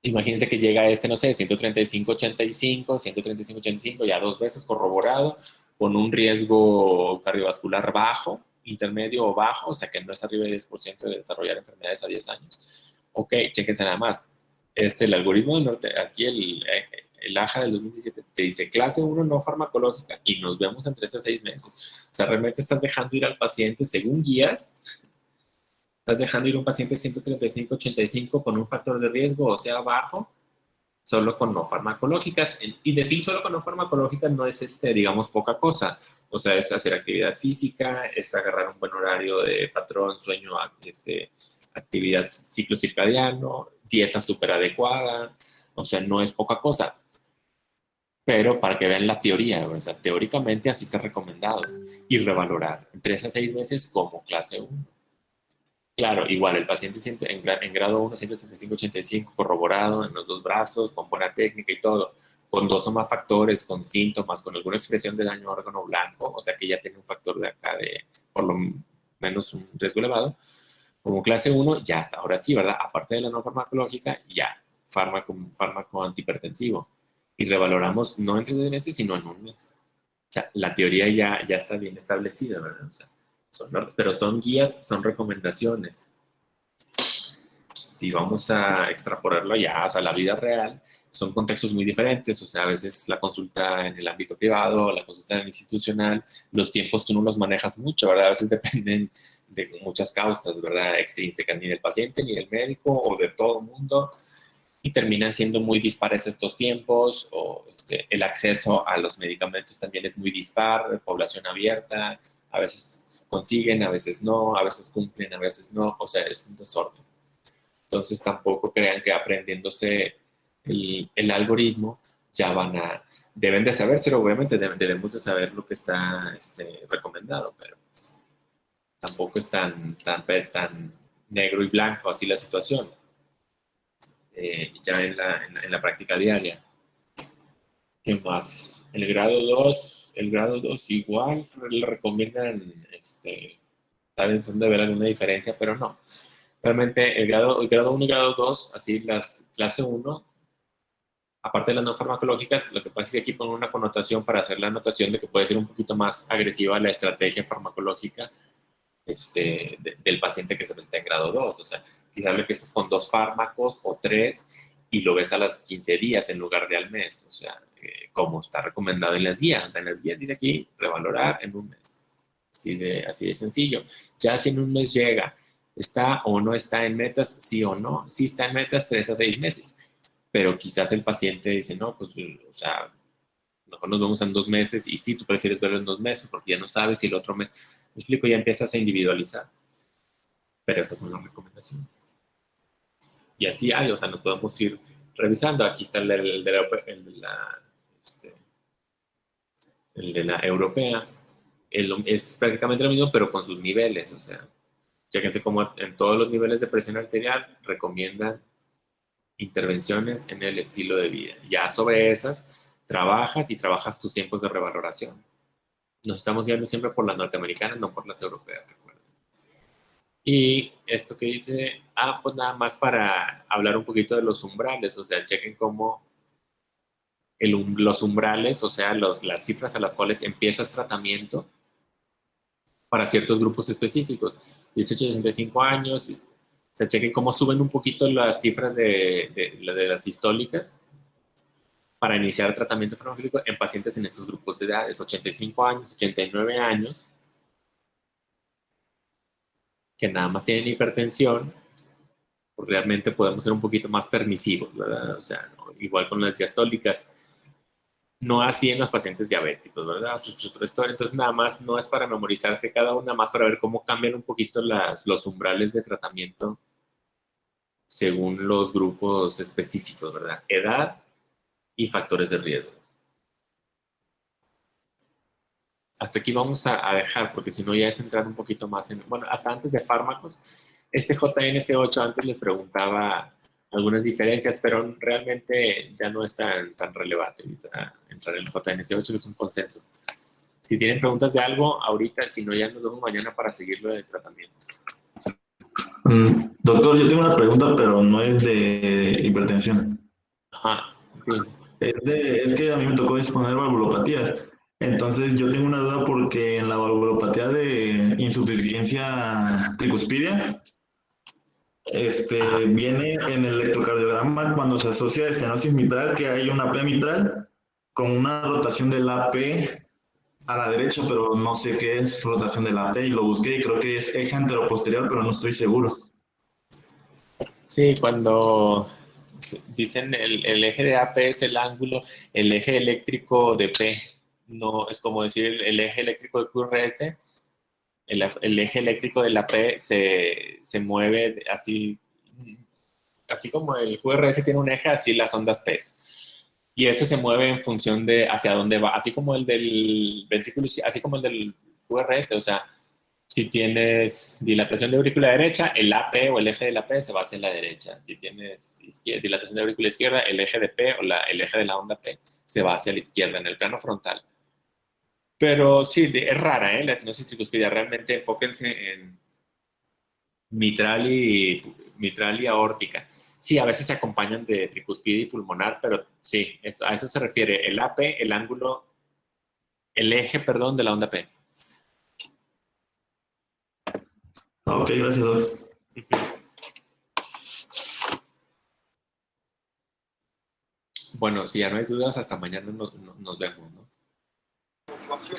Imagínense que llega no sé, 135-85, 135-85, ya 2 veces corroborado, con un riesgo cardiovascular bajo, intermedio o bajo, o sea que no es arriba del 10% de desarrollar enfermedades a 10 años. Ok, chéquense nada más. El algoritmo del norte, aquí el AJA del 2017 te dice clase 1 no farmacológica y nos vemos en 3 a 6 meses. O sea, realmente estás dejando ir al paciente según guías. Estás dejando ir un paciente 135-85 con un factor de riesgo, o sea, bajo, solo con no farmacológicas. Y decir solo con no farmacológicas no es, digamos, poca cosa. O sea, es hacer actividad física, es agarrar un buen horario de patrón, sueño, actividad, ciclo circadiano, dieta súper adecuada. O sea, no es poca cosa. Pero para que vean la teoría, o sea, teóricamente así está recomendado. Y revalorar en 3 a 6 meses como clase 1. Claro, igual el paciente en grado 1, 135-85, corroborado en los 2 brazos, con buena técnica y todo, con 2 o más factores, con síntomas, con alguna expresión de daño a órgano blanco, o sea que ya tiene un factor de acá de por lo menos un riesgo elevado. Como clase 1, ya está. Ahora sí, ¿verdad? Aparte de la no farmacológica, ya, fármaco antihipertensivo. Y revaloramos no en 3 meses, sino en 1 mes. O sea, la teoría ya está bien establecida, ¿verdad? O sea, pero son guías, son recomendaciones. Si vamos a extrapolarlo ya, o sea, la vida real, son contextos muy diferentes. O sea, a veces la consulta en el ámbito privado, la consulta en el institucional, los tiempos tú no los manejas mucho, ¿verdad? A veces dependen de muchas causas, ¿verdad? Extrínsecas, ni del paciente, ni del médico, o de todo el mundo. Y terminan siendo muy dispares estos tiempos, o el acceso a los medicamentos también es muy dispar, población abierta, a veces consiguen, a veces no, a veces cumplen, a veces no, o sea, es un desorden. Entonces tampoco crean que aprendiéndose el algoritmo ya deben de saberse, obviamente debemos de saber lo que está recomendado, pero pues, tampoco es tan negro y blanco así la situación. ya en la práctica diaria. ¿Qué más? El grado 2 igual le recomiendan, tal vez de ver alguna diferencia, pero no. Realmente el grado 1 y grado 2, así las clase 1, aparte de las no farmacológicas, lo que pasa es que aquí ponen una connotación para hacer la anotación de que puede ser un poquito más agresiva la estrategia farmacológica del paciente que se presenta en grado 2. O sea, quizás lo que estés con 2 fármacos o 3 y lo ves a las 15 días en lugar de al mes. O sea, como está recomendado en las guías. O sea, en las guías dice aquí revalorar en un mes. Así de sencillo. Ya si en un mes llega, está o no está en metas, sí o no. Si está en metas, 3 a 6 meses. Pero quizás el paciente dice, no, pues, o sea, mejor nos vemos en 2 meses y sí, tú prefieres verlo en 2 meses porque ya no sabes si el otro mes, me explico, ya empiezas a individualizar. Pero esas son las recomendaciones. Y así hay, o sea, nos podemos ir revisando. Aquí está el de la europea. Es prácticamente lo mismo, pero con sus niveles. O sea, chéquense cómo en todos los niveles de presión arterial recomiendan intervenciones en el estilo de vida. Ya sobre esas, trabajas tus tiempos de revaloración. Nos estamos yendo siempre por las norteamericanas, no por las europeas, recuerden. Y esto que dice, pues nada más para hablar un poquito de los umbrales, o sea, chequen cómo los umbrales, o sea, las cifras a las cuales empiezas tratamiento para ciertos grupos específicos, 18 a 65 años, o sea, chequen cómo suben un poquito las cifras de las sistólicas para iniciar tratamiento farmacológico en pacientes en estos grupos de edades, 85 años, 89 años, que nada más tienen hipertensión, pues realmente podemos ser un poquito más permisivos, ¿verdad? O sea, ¿no? Igual con las diastólicas, no así en los pacientes diabéticos, ¿verdad? O sea, es otra historia. Entonces, nada más no es para memorizarse cada una, más para ver cómo cambian un poquito los umbrales de tratamiento según los grupos específicos, ¿verdad? Edad y factores de riesgo. Hasta aquí vamos a dejar, porque si no ya es entrar un poquito más en... Bueno, hasta antes de fármacos, este JNS8 antes les preguntaba algunas diferencias, pero realmente ya no es tan relevante ahorita entrar en el JNS8, que es un consenso. Si tienen preguntas de algo, ahorita, si no, ya nos vemos mañana para seguirlo de tratamiento. Doctor, yo tengo una pregunta, pero no es de hipertensión. Ajá, sí. Es que a mí me tocó exponer valvulopatías. Entonces yo tengo una duda porque en la valvulopatía de insuficiencia tricuspidia, viene en el electrocardiograma cuando se asocia a estenosis mitral que hay una P mitral con una rotación del AP a la derecha, pero no sé qué es rotación del AP y lo busqué y creo que es eje anteroposterior, pero no estoy seguro. Sí, cuando dicen el eje de AP es el ángulo, el eje eléctrico de P, no es como decir el eje eléctrico de QRS, el eje eléctrico de la P se mueve así como el QRS tiene un eje, así las ondas P. Y ese se mueve en función de hacia dónde va, así como el del ventrículo, así como el del QRS, o sea, si tienes dilatación de aurícula derecha, el AP o el eje de la P se va hacia la derecha. Si tienes dilatación de aurícula izquierda, el eje de P o el eje de la onda P se va hacia la izquierda, en el plano frontal. Pero sí, es rara, la estenosis tricuspidia. Realmente enfóquense en mitral y aórtica. Sí, a veces se acompañan de tricuspidia y pulmonar, pero sí, a eso se refiere el AP, el eje, perdón, de la onda P. Ok, gracias, doctor. Bueno, si ya no hay dudas, hasta mañana nos vemos, ¿no?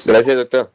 Gracias, doctor.